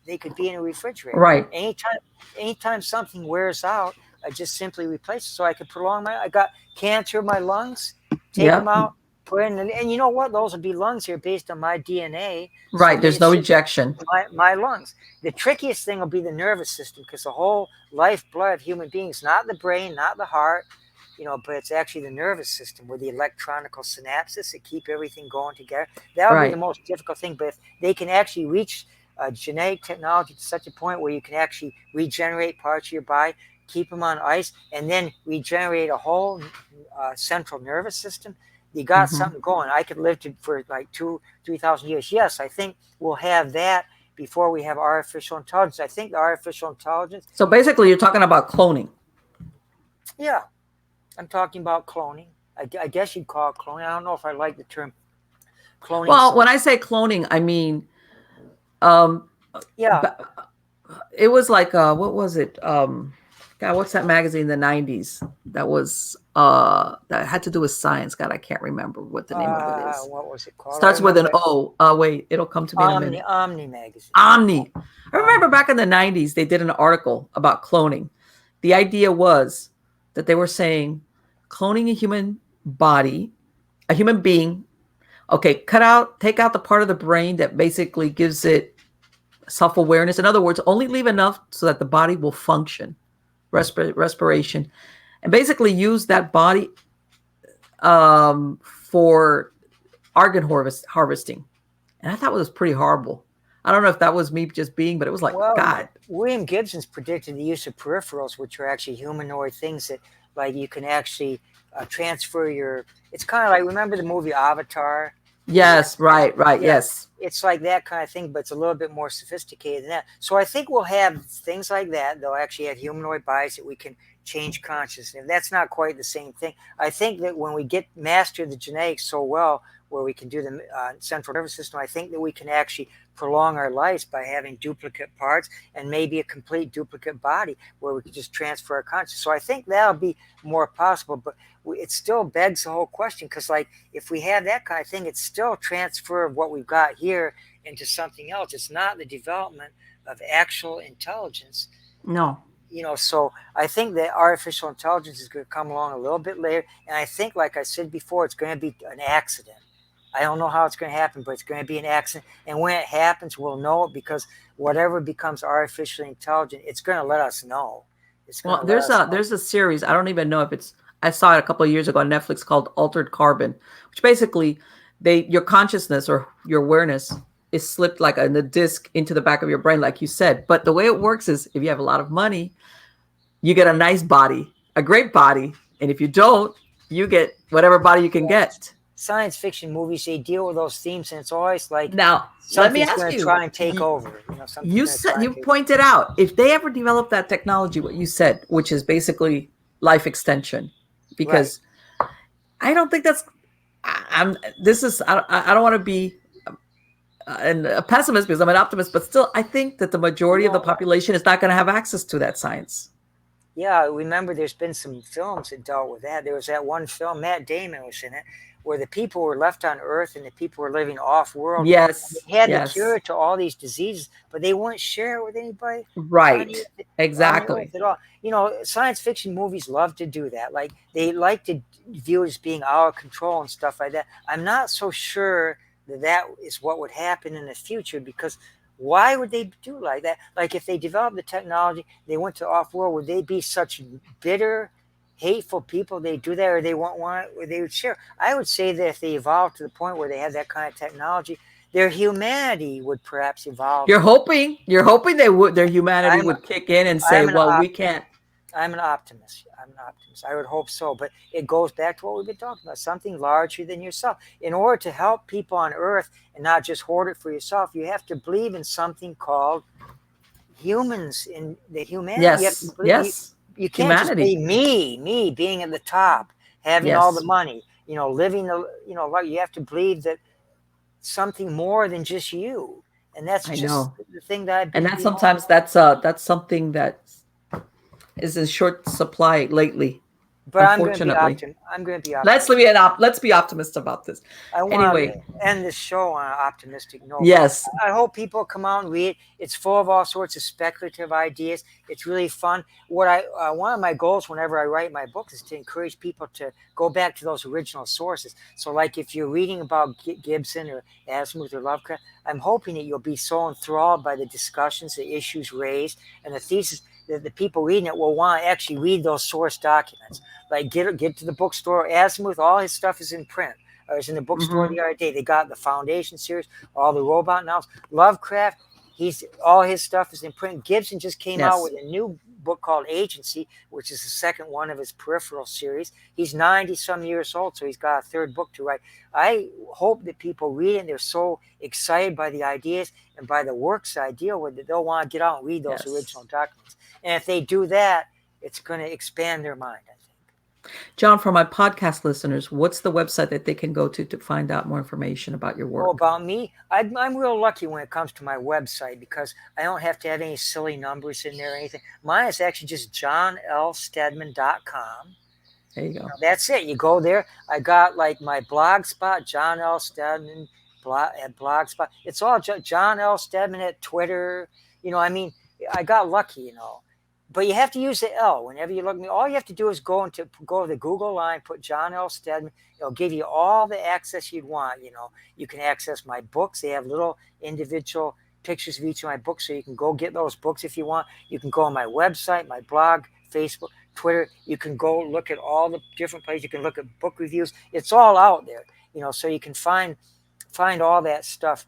they could be in a refrigerator. Right. Anytime something wears out, I just simply replace it so I could prolong my. I got cancer in my lungs, take them Yep. out, put in, and you know what? Those would be lungs here based on my DNA. So Right. then There's it's no just rejection. my lungs. The trickiest thing will be the nervous system because the whole lifeblood of human beings, not the brain, not the heart, but it's actually the nervous system where the electronical synapses that keep everything going together. That would be the Right. most difficult thing. But if they can actually reach genetic technology to such a point where you can actually regenerate parts of your body, keep them on ice, and then regenerate a whole central nervous system, you got Hmm. something going. I could live for like 3,000 years. Yes, I think we'll have that before we have artificial intelligence. I think the artificial intelligence, So basically, you're talking about cloning. yeah, I'm talking about cloning. I guess you'd call it cloning. I don't know if I like the term cloning Well, so. when I say cloning, I mean um, Yeah, it was like what was it? God, what's that magazine in the '90s that was that had to do with science? God, I can't remember what the name of it is. what was it called? I Starts with an remember O. Wait, it'll come to me in a minute. Omni magazine. Omni. I Omni. remember back in the '90s they did an article about cloning. The idea was that they were saying cloning a human body, a human being. Okay, take out the part of the brain that basically gives it self-awareness. In other words, only leave enough so that the body will function, respiration, and basically use that body for organ harvesting. And I thought it was pretty horrible. I don't know if that was me just being, but it was like, Well, God. William Gibson's predicted the use of peripherals, which are actually humanoid things that, like, you can actually transfer your. It's kind of like, remember the movie Avatar? Yes, right, right, Yeah, yes. it's like that kind of thing, but it's a little bit more sophisticated than that. So I think we'll have things like that. They'll actually have humanoid bodies that we can change consciousness. That's not quite the same thing. I think that when we get master the genetics so well, where we can do the central nervous system, I think that we can actually prolong our lives by having duplicate parts and maybe a complete duplicate body where we can just transfer our consciousness. So I think that'll be more possible, but it still begs the whole question because, like, if we have that kind of thing, it's still transfer of what we've got here into something else. It's not the development of actual intelligence. No. So I think that artificial intelligence is going to come along a little bit later. And I think, like I said before, it's going to be an accident. I don't know how it's going to happen, but it's going to be an accident. And when it happens, we'll know it because whatever becomes artificially intelligent, it's going to let us know. It's going Well, to let us know. there's a series. I don't even know if it's. I saw it a couple of years ago on Netflix called Altered Carbon, which basically your consciousness or your awareness is slipped like in a disc into the back of your brain, like you said. But the way it works is if you have a lot of money, you get a nice body, a great body, and if you don't, you get whatever body you can get. Science fiction movies, they deal with those themes, and it's always like Now, let me something's ask going to you. try and take over. Something's You going to said try and you take over. pointed out if they ever develop that technology, what you said, which is basically life extension, Right. because I don't think that's. I'm. This is. I don't want to be a pessimist because I'm an optimist, but still, I think that the majority of the No, population is not going to have access to that science. yeah, remember there's been some films that dealt with that. There was that one film, Matt Damon was in it, where the people were left on Earth and the people were living off world. Yes. They had the Yes. cure to all these diseases, but they wouldn't share it with anybody Right. on the Earth Exactly. at all. Science fiction movies love to do that. Like they like to view it as being out of control and stuff like that. I'm not so sure that is what would happen in the future because why would they do like that? Like if they developed the technology, they went to off world, would they be such bitter, hateful people? They do that, or they won't want it, or they would share. I would say that if they evolved to the point where they had that kind of technology, their humanity would perhaps evolve. You're hoping their humanity I'm would kick in and say, I'm an well, we optimist. can't. I'm an optimist. I'm an optimist. I would hope so, but it goes back to what we've been talking about, something larger than yourself. In order to help people on Earth and not just hoard it for yourself, you have to believe in something called humans, in the humanity. You have to Yes, believe, yes, you can't just humanity. be me being at the top, having all the Yes, money, living you have to believe that something more than just you. And that's I just know. the thing that I've And been, that sometimes that's something that is in short supply lately, but unfortunately. I'm going to be optimistic. Let's be optimist about this. I want to Anyway, end this show on an optimistic note, but yes. I hope people come out and read it. It's full of all sorts of speculative ideas. It's really fun. One of my goals whenever I write my book is to encourage people to go back to those original sources. So, like if you're reading about Gibson or Asimov or Lovecraft, I'm hoping that you'll be so enthralled by the discussions, the issues raised, and the thesis that the people reading it will want to actually read those source documents. Like get to the bookstore. Asimov, all his stuff is in print. I was in the bookstore Hmm. the other day. They got the Foundation series, all the robot novels. Lovecraft, all his stuff is in print. Gibson just came out Yes. with a new book called Agency, which is the second one of his Peripheral series. He's 90 some years old, so he's got a third book to write. I hope that people read it and they're so excited by the ideas and by the works I deal with that they'll want to get out and read those Yes. original documents. And if they do that, it's going to expand their mind, I think. John, for my podcast listeners, what's the website that they can go to find out more information about your Oh, work? about me, I'm real lucky when it comes to my website because I don't have to have any silly numbers in there or anything. Mine is actually just johnlsteadman.com. There you go. That's it. You go there. I got like my blog spot, John L. Steadman at Blogspot. It's all John L. Steadman at Twitter. I mean, I got lucky. But you have to use the L whenever you look at me. All you have to do is go to the Google line, put John L. Steadman. It'll give you all the access you'd want. You can access my books. They have little individual pictures of each of my books, so you can go get those books if you want. You can go on my website, my blog, Facebook, Twitter. You can go look at all the different places. You can look at book reviews. It's all out there. So you can find all that stuff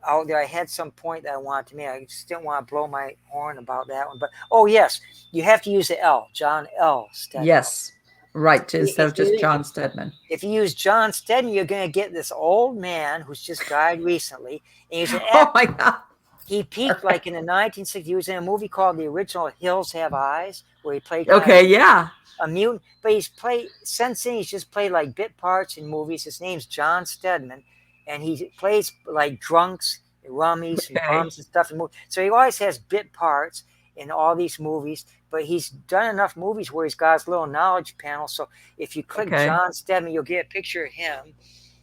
out there. I had some point that I wanted to make. I just didn't want to blow my horn about that one. But oh yes, you have to use the L, John L. Steadman. Yes. Right. Instead If of just you John Steadman. if you use John Steadman, you're going to get this old man who's just died recently, and he's an Oh actor. my God. He peaked like in the 1960s. He was in a movie called the original Hills Have Eyes, where he played kind Okay. of Yeah. a mutant. But since then he's just played like bit parts in movies. His name's John Steadman, and he plays like drunks, and rummies, and Okay. bums and stuff in movies. So he always has bit parts in all these movies. But he's done enough movies where he's got his little knowledge panel. So if you click Okay. John Steadman, you'll get a picture of him.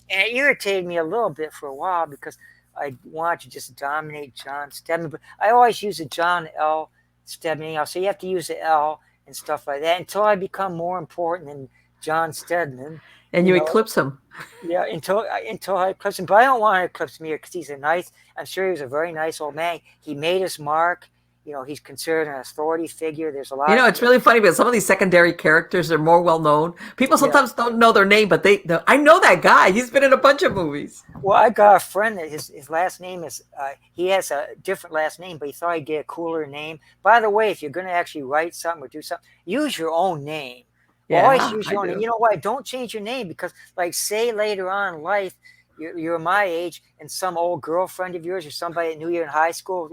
And it irritated me a little bit for a while because I wanted to just dominate John Steadman. But I always use the John L. Steadman. So you have to use the L and stuff like that until I become more important than John Steadman. And you eclipse him. Yeah, until I eclipse him. But I don't want to eclipse him here because I'm sure he was a very nice old man. He made his mark. He's considered an authority figure. There's a lot. It's really funny because some of these secondary characters are more well known. People sometimes don't know their name, but I know that guy. He's been in a bunch of movies. Well, I got a friend that his last name is, he has a different last name, but he thought he'd get a cooler name. By the way, if you're going to actually write something or do something, use your own name. Always Yeah, use I your own name. do. You know why? Don't change your name because, like, say later on in life, you're my age, and some old girlfriend of yours or somebody that knew you in high school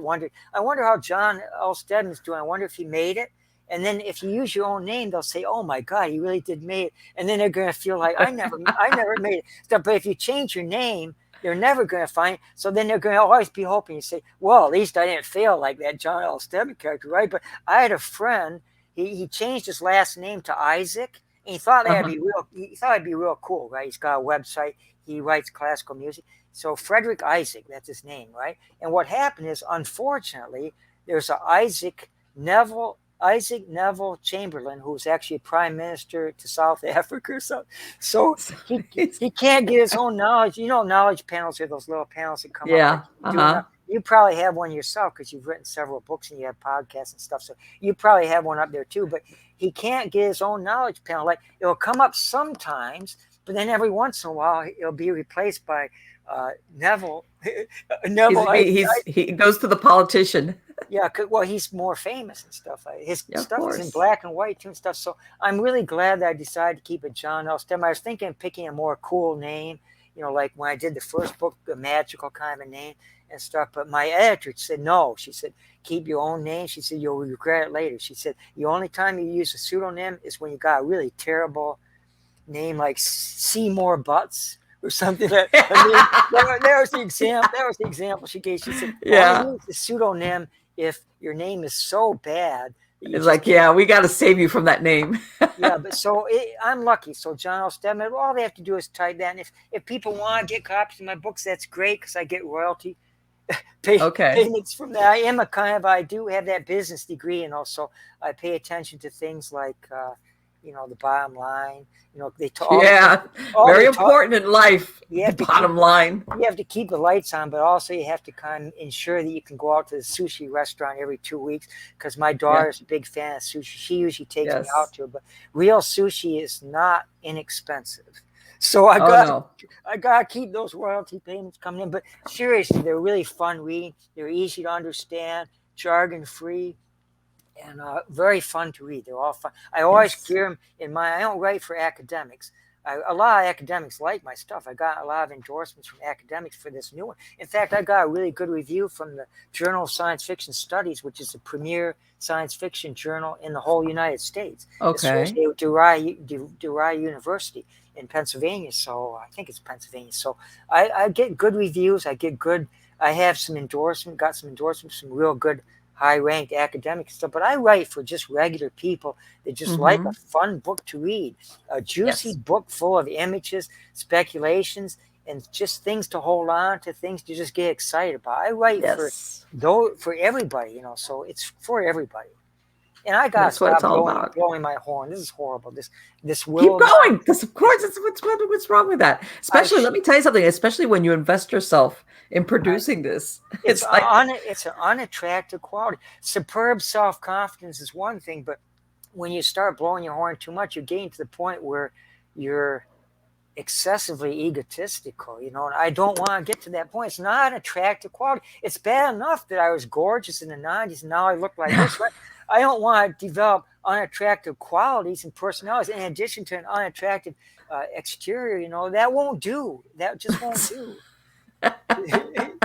I wonder how John L. Steadman's doing. I wonder if he made it. And then if you use your own name, they'll say, "Oh my God, he really did make it." And then they're going to feel like I never made it. But if you change your name, they're never going to find it. So then they're going to always be hoping you say, "Well, at least I didn't fail like that John L. Steadman character, right?" But I had a friend. He changed his last name to Isaac, and he thought that'd Uh-huh. be real. He thought it'd be real cool, right? He's got a website. He writes classical music. So Frederick Isaac, that's his name, right? And what happened is, unfortunately, there's a Isaac Neville Chamberlain, who's actually prime minister to South Africa or something. So he can't get his own knowledge. Knowledge panels are those little panels that come up. Yeah. Like Uh-huh. you probably have one yourself because you've written several books and you have podcasts and stuff. So you probably have one up there too. But he can't get his own knowledge panel. Like it'll come up sometimes, but then every once in a while it'll be replaced by Neville. Neville. He goes to the politician. Yeah, well, he's more famous and stuff. His Yeah, of stuff is in course. black and white too and stuff. So I'm really glad that I decided to keep it John L. Steadman. I was thinking of picking a more cool name, like when I did the first book, a magical kind of name and stuff. But my editor said no. She said, keep your own name. She said, you'll regret it later. She said, the only time you use a pseudonym is when you got a really terrible name like Seymour Butts or something. That was the example. That was the example she gave. She said, Yeah. only use the pseudonym if your name is so bad. It's like, yeah, we got to save you from that name. Yeah, but I'm lucky. So John L. Steadman, all they have to do is type that. And if people want to get copies of my books, that's great because I get royalty payments from that. I do have that business degree, and also I pay attention to things like, the bottom line. They talk. Yeah, very important in life. The bottom line. You have to keep the lights on, but also you have to kind of ensure that you can go out to the sushi restaurant every 2 weeks. Because my daughter's a big fan of sushi. She usually takes me out to it, but real sushi is not inexpensive. So I gotta keep those royalty payments coming in. But seriously, they're really fun reading. They're easy to understand, jargon free, and very fun to read. They're all fun. I always gear them in mind. I don't write for academics. A lot of academics like my stuff. I got a lot of endorsements from academics for this new one. In fact, I got a really good review from the Journal of Science Fiction Studies, which is the premier science fiction journal in the whole United States. Okay. It's with DeRay University in Pennsylvania. So I think it's Pennsylvania. So I get good reviews. I have some got some endorsements, some real good high-ranked academic stuff, but I write for just regular people that just like a fun book to read, a juicy book full of images, speculations, and just things to hold on to, things to just get excited about. I write for everybody, so it's for everybody. And I got to stop blowing my horn. This is horrible. This will keep going, because of course what's wrong with that? Especially, let me tell you something. Especially when you invest yourself in producing this, it's an unattractive quality. Superb self-confidence is one thing, but when you start blowing your horn too much, you're getting to the point where you're excessively egotistical, and I don't want to get to that point. It's not an attractive quality. It's bad enough that I was gorgeous in the 90s and now I look like this, right? I don't want to develop unattractive qualities and personalities in addition to an unattractive exterior. That won't do. That just won't do.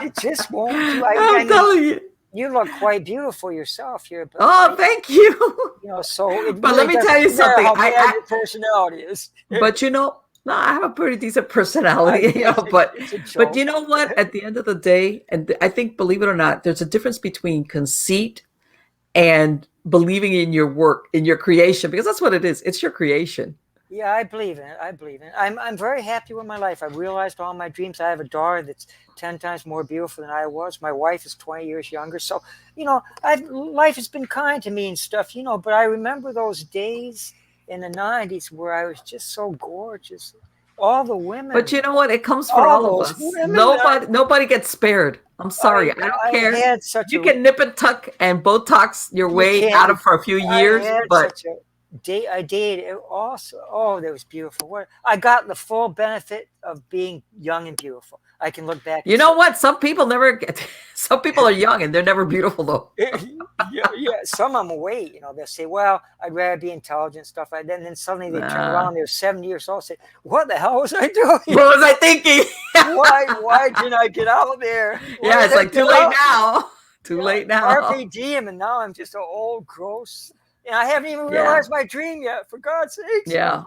It just won't do. I'm telling you. You look quite beautiful yourself here. But thank you. But let me tell you something. How bad your personality is. But no, I have a pretty decent personality, but you know what? At the end of the day, and I think, believe it or not, there's a difference between conceit and believing in your work, in your creation, because that's what it is. It's your creation. Yeah, I believe in it. I'm very happy with my life. I've realized all my dreams. I have a daughter that's 10 times more beautiful than I was. My wife is 20 years younger. So, life has been kind to me and stuff, but I remember those days in the 90s where I was just so gorgeous. All the women. But you know what? It comes for all of us. Nobody gets spared. I'm sorry. I don't care. You can nip and tuck and Botox your way out of for a few years, but I dated also. Oh, that was beautiful. I got the full benefit of being young and beautiful. I can look back. You know what? Some people never get. Some people are young and they're never beautiful, though. yeah. Some of them wait. They'll say, "Well, I'd rather be intelligent," stuff like that. And then suddenly they turn around. They're 70 years old. Say, "What the hell was I doing? What was I thinking? Why didn't I get out there?" It's like too late now. Too late now. RP diem, and now I'm just an old gross. And I haven't even realized my dream yet, for God's sakes. Yeah.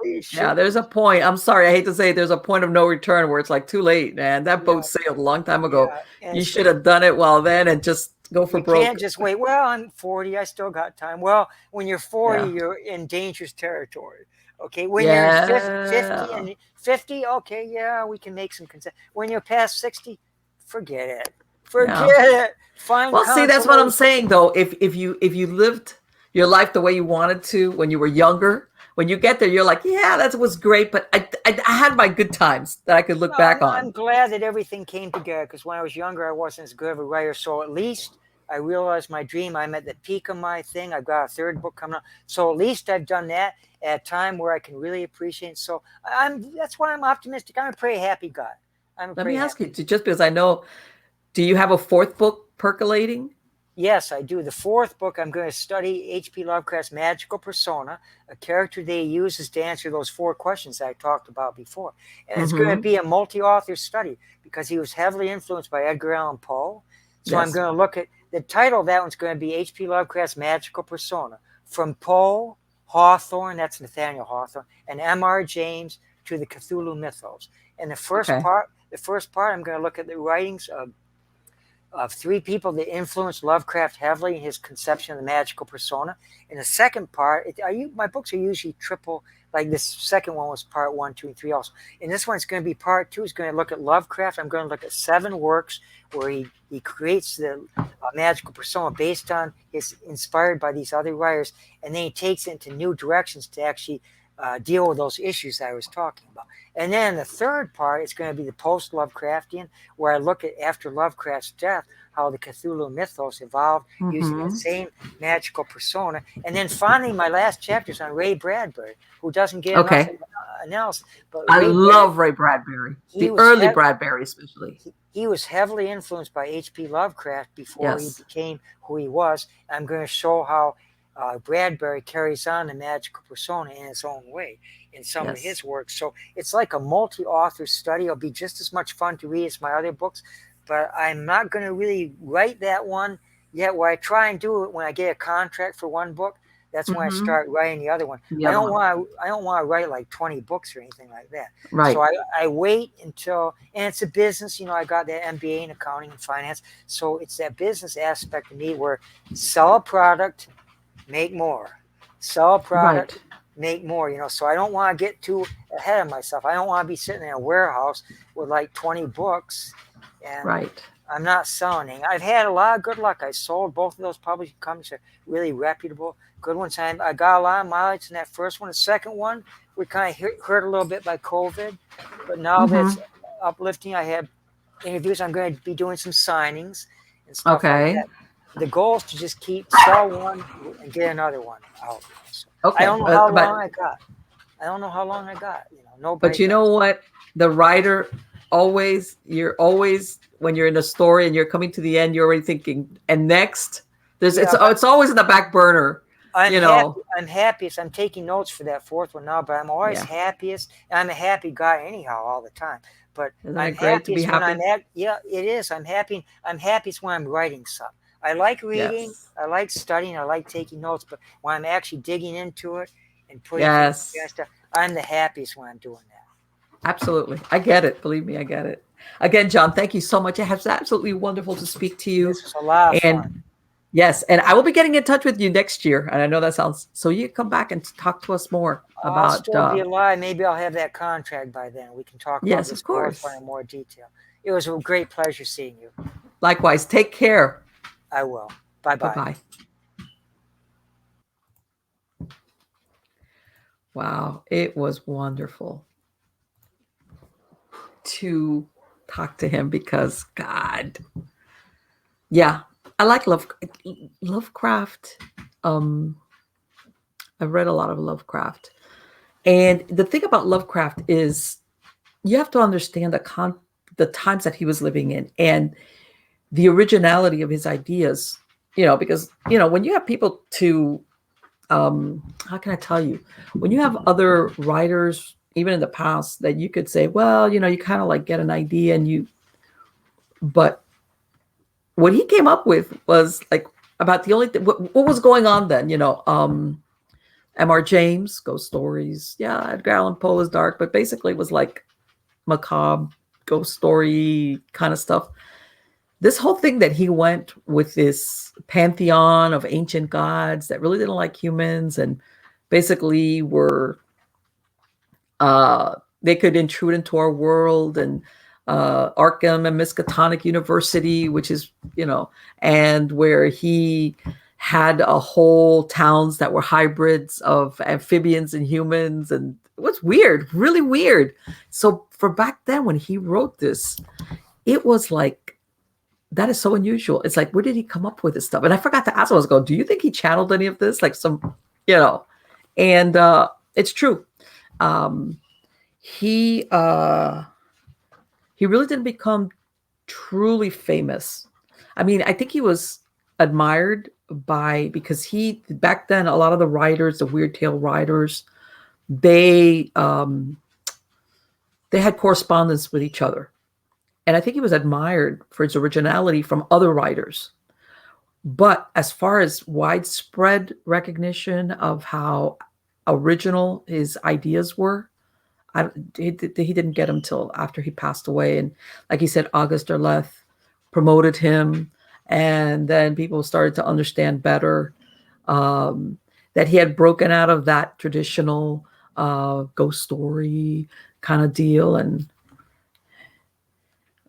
There's a point. I'm sorry. I hate to say it, there's a point of no return where it's like too late, man. That boat sailed a long time ago. You should have done it well then and just go for broke. You can't just wait. Well, I'm 40. I still got time. Well, when you're 40, you're in dangerous territory. Okay. When you're 50 and 50, okay, we can make some consent. When you're past 60, forget it. Forget it. Find see, that's what I'm saying, though. If you lived your life the way you wanted to when you were younger, when you get there, you're like, that was great, but I had my good times that I could look back on. I'm glad that everything came together, because when I was younger, I wasn't as good of a writer. So at least I realized my dream. I'm at the peak of my thing. I've got a third book coming out. So at least I've done that at a time where I can really appreciate it. So that's why I'm optimistic. I'm a pretty happy guy. I'm Let me very ask you, happy. just because I know, do you have a fourth book percolating? Yes, I do. The fourth book, I'm going to study H.P. Lovecraft's magical persona, a character that he uses to answer those 4 questions I talked about before. And it's going to Mm-hmm. be a multi-author study because he was heavily influenced by Edgar Allan Poe. So I'm Yes. going to look at the title of that one's going to be H.P. Lovecraft's magical persona, from Poe, Hawthorne, that's Nathaniel Hawthorne, and M.R. James to the Cthulhu mythos. And Okay. the first part, I'm going to look at the writings of 3 people that influenced Lovecraft heavily in his conception of the magical persona. In the second part, my books are usually triple. Like this second one was part 1, 2, and 3 also. And this one's going to be part 2. It's going to look at Lovecraft. I'm going to look at 7 works where he creates the magical persona based on inspired by these other writers, and then he takes it into new directions to actually deal with those issues I was talking about. And then the third part is going to be the post-Lovecraftian, where I look at after Lovecraft's death, how the Cthulhu mythos evolved using that Mm-hmm. same magical persona. And then finally, my last chapter is on Ray Bradbury, who doesn't get enough Okay. analysis. But I love Ray Bradbury, he the was early Bradbury, especially. he was heavily influenced by H.P. Lovecraft before he Yes. became who he was. I'm going to show how Bradbury carries on the magical persona in his own way in some of Yes. his works. So it's like a multi-author study. It'll be just as much fun to read as my other books, but I'm not going to really write that one yet. Where I try and do it when I get a contract for one book, that's when I Mm-hmm. start writing the other one. The I other don't one. want to. I don't want to write like 20 books or anything like that. So Right. I wait until, and it's a business. I got that MBA in accounting and finance, so it's that business aspect of me where sell a product, make more, sell a Right. product, make more. So I don't want to get too ahead of myself. I don't want to be sitting in a warehouse with like 20 books and Right. I'm not selling anything. I've had a lot of good luck. I sold both of those publishing companies are really reputable, good ones. I got a lot of mileage in that first one. The second one, we kind of hurt a little bit by COVID, but now Mm-hmm. that's uplifting. I have interviews. I'm going to be doing some signings and stuff like Okay. that. The goal is to just keep sell one and get another one out. So I Okay. don't know how But long I got. I don't know how long I got. Nobody But you know does. what? The writer you're always, when you're in a story and you're coming to the end, you're already thinking, and next, Yeah, but it's always in the back burner, I'm you happy. know. I'm happiest. I'm taking notes for that fourth one now, but I'm always Yeah. happiest. And I'm a happy guy anyhow, all the time. But Isn't it I'm great to be happiest when I'm happy? at. Yeah, it is. I'm happy. I'm happiest when I'm writing something. I like reading. Yes. I like studying. I like taking notes. But when I'm actually digging into it and putting things Yes. together, I'm the happiest when I'm doing that. Absolutely. I get it. Believe me, I get it. Again, John, thank you so much. It was absolutely wonderful to speak to you. This was a lot of fun. And yes, and I will be getting in touch with you next year. And I know that sounds so you come back and talk to us more I'll about still be alive. Maybe I'll have that contract by then. We can talk about yes, this of fourth one course. in more detail. It was a great pleasure seeing you. Likewise. Take care. I will. Bye bye. Bye-bye. Wow, it was wonderful to talk to him because God, yeah, I like Lovecraft. Um, I've read a lot of Lovecraft, and the thing about Lovecraft is you have to understand the times that he was living in and the originality of his ideas. Because when you have people to how can I tell you, when you have other writers, even in the past, that you could say, well, you kind of like get an idea but what he came up with was like about the only thing, what was going on then, M.R. James, ghost stories. Yeah, Edgar Allan Poe is dark, but basically it was like macabre, ghost story kind of stuff. This whole thing that he went with this pantheon of ancient gods that really didn't like humans and basically were they could intrude into our world, and Arkham and Miskatonic University, which is and where he had a whole towns that were hybrids of amphibians and humans, and it was weird, really weird. So for back then when he wrote this, it was like, that is so unusual. It's like, where did he come up with this stuff? And I forgot to ask him, I was going, do you think he channeled any of this? Like and it's true. He he really didn't become truly famous. I mean, I think he was admired by, because he, back then, a lot of the writers, the weird tale writers, they they had correspondence with each other, and I think he was admired for his originality from other writers. But as far as widespread recognition of how original his ideas were, he didn't get them till after he passed away. And like he said, August Derleth promoted him, and then people started to understand better that he had broken out of that traditional ghost story kind of deal. And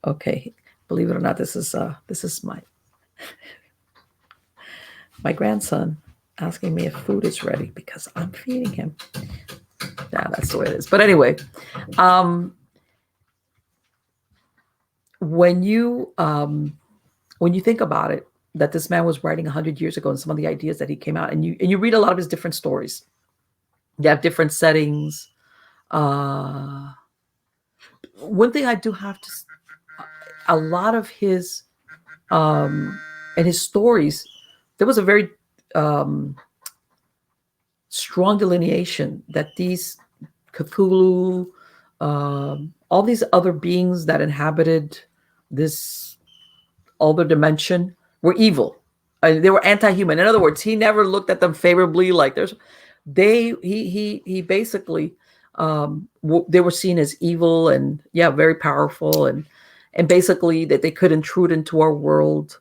okay, believe it or not, this is my grandson asking me if food is ready because I'm feeding him. Yeah, that's the way it is. But anyway, when you think about it, that this man was writing 100 years ago, and some of the ideas that he came out, and you read a lot of his different stories. They have different settings. One thing I do have to, a lot of his and his stories, there was a very strong delineation that these Cthulhu, all these other beings that inhabited this other dimension were evil. They were anti-human. In other words, he never looked at them favorably. Like he basically they were seen as evil and very powerful, and basically that they could intrude into our world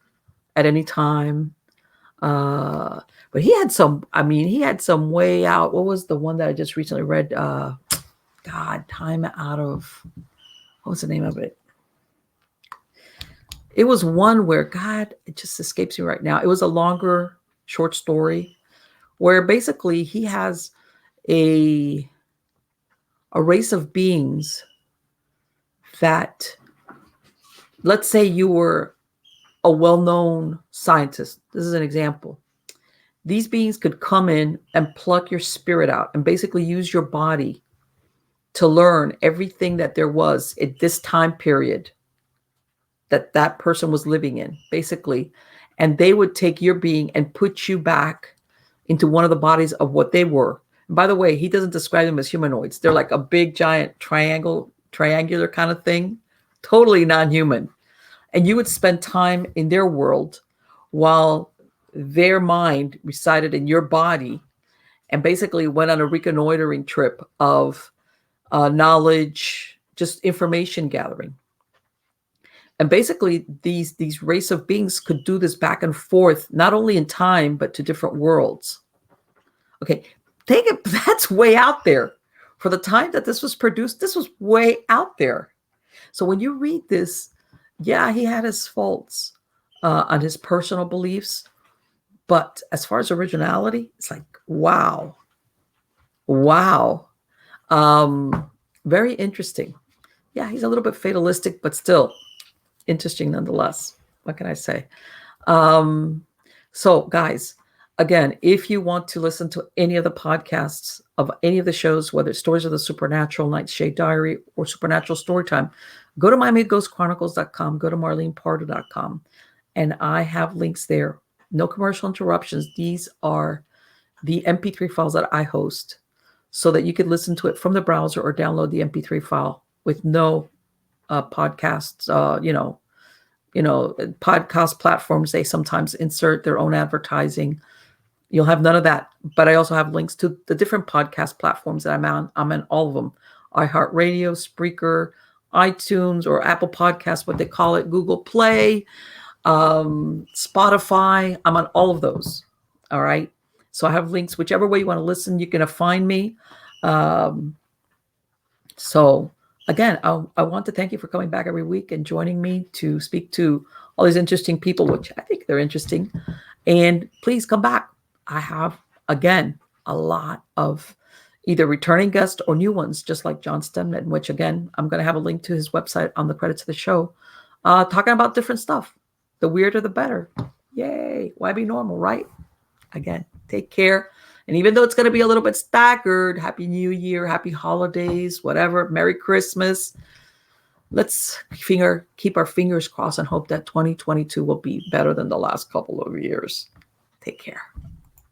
at any time. But he had some. I mean, he had some way out. What was the one that I just recently read? Time Out of. What was the name of it? It was one where, God, it just escapes me right now. It was a longer short story where basically he has a race of beings that, let's say you were a well-known scientist. This is an example. These beings could come in and pluck your spirit out and basically use your body to learn everything that there was at this time period that person was living in, basically. And they would take your being and put you back into one of the bodies of what they were. And by the way, he doesn't describe them as humanoids. They're like a big, giant triangular kind of thing, totally non-human. And you would spend time in their world while their mind resided in your body, and basically went on a reconnoitering trip of knowledge, just information gathering. And basically, these race of beings could do this back and forth, not only in time, but to different worlds. Okay, that's way out there. For the time that this was produced, this was way out there. So when you read this, he had his faults on his personal beliefs. But as far as originality, it's like, wow. Very interesting. Yeah, he's a little bit fatalistic, but still interesting nonetheless. What can I say? So guys, again, if you want to listen to any of the podcasts of any of the shows, whether it's Stories of the Supernatural, Nightshade Diary, or Supernatural Storytime, go to MiamiGhostChronicles.com, go to MarlenePardo.com, and I have links there. No commercial interruptions. These are the MP3 files that I host, so that you could listen to it from the browser or download the MP3 file with no podcasts. Podcast platforms, they sometimes insert their own advertising. You'll have none of that. But I also have links to the different podcast platforms that I'm on. I'm in all of them: iHeartRadio, Spreaker, iTunes, or Apple Podcasts, what they call it, Google Play, Spotify. I'm on all of those. All right. So I have links, whichever way you want to listen, you can find me. So again, I want to thank you for coming back every week and joining me to speak to all these interesting people, which I think they're interesting. And please come back. I have, again, a lot of either returning guests or new ones, just like John Steadman, which, again, I'm going to have a link to his website on the credits of the show, talking about different stuff. The weirder, the better. Yay. Why be normal, right? Again, take care. And even though it's going to be a little bit staggered, Happy New Year, Happy Holidays, whatever, Merry Christmas. let's keep our fingers crossed and hope that 2022 will be better than the last couple of years. Take care.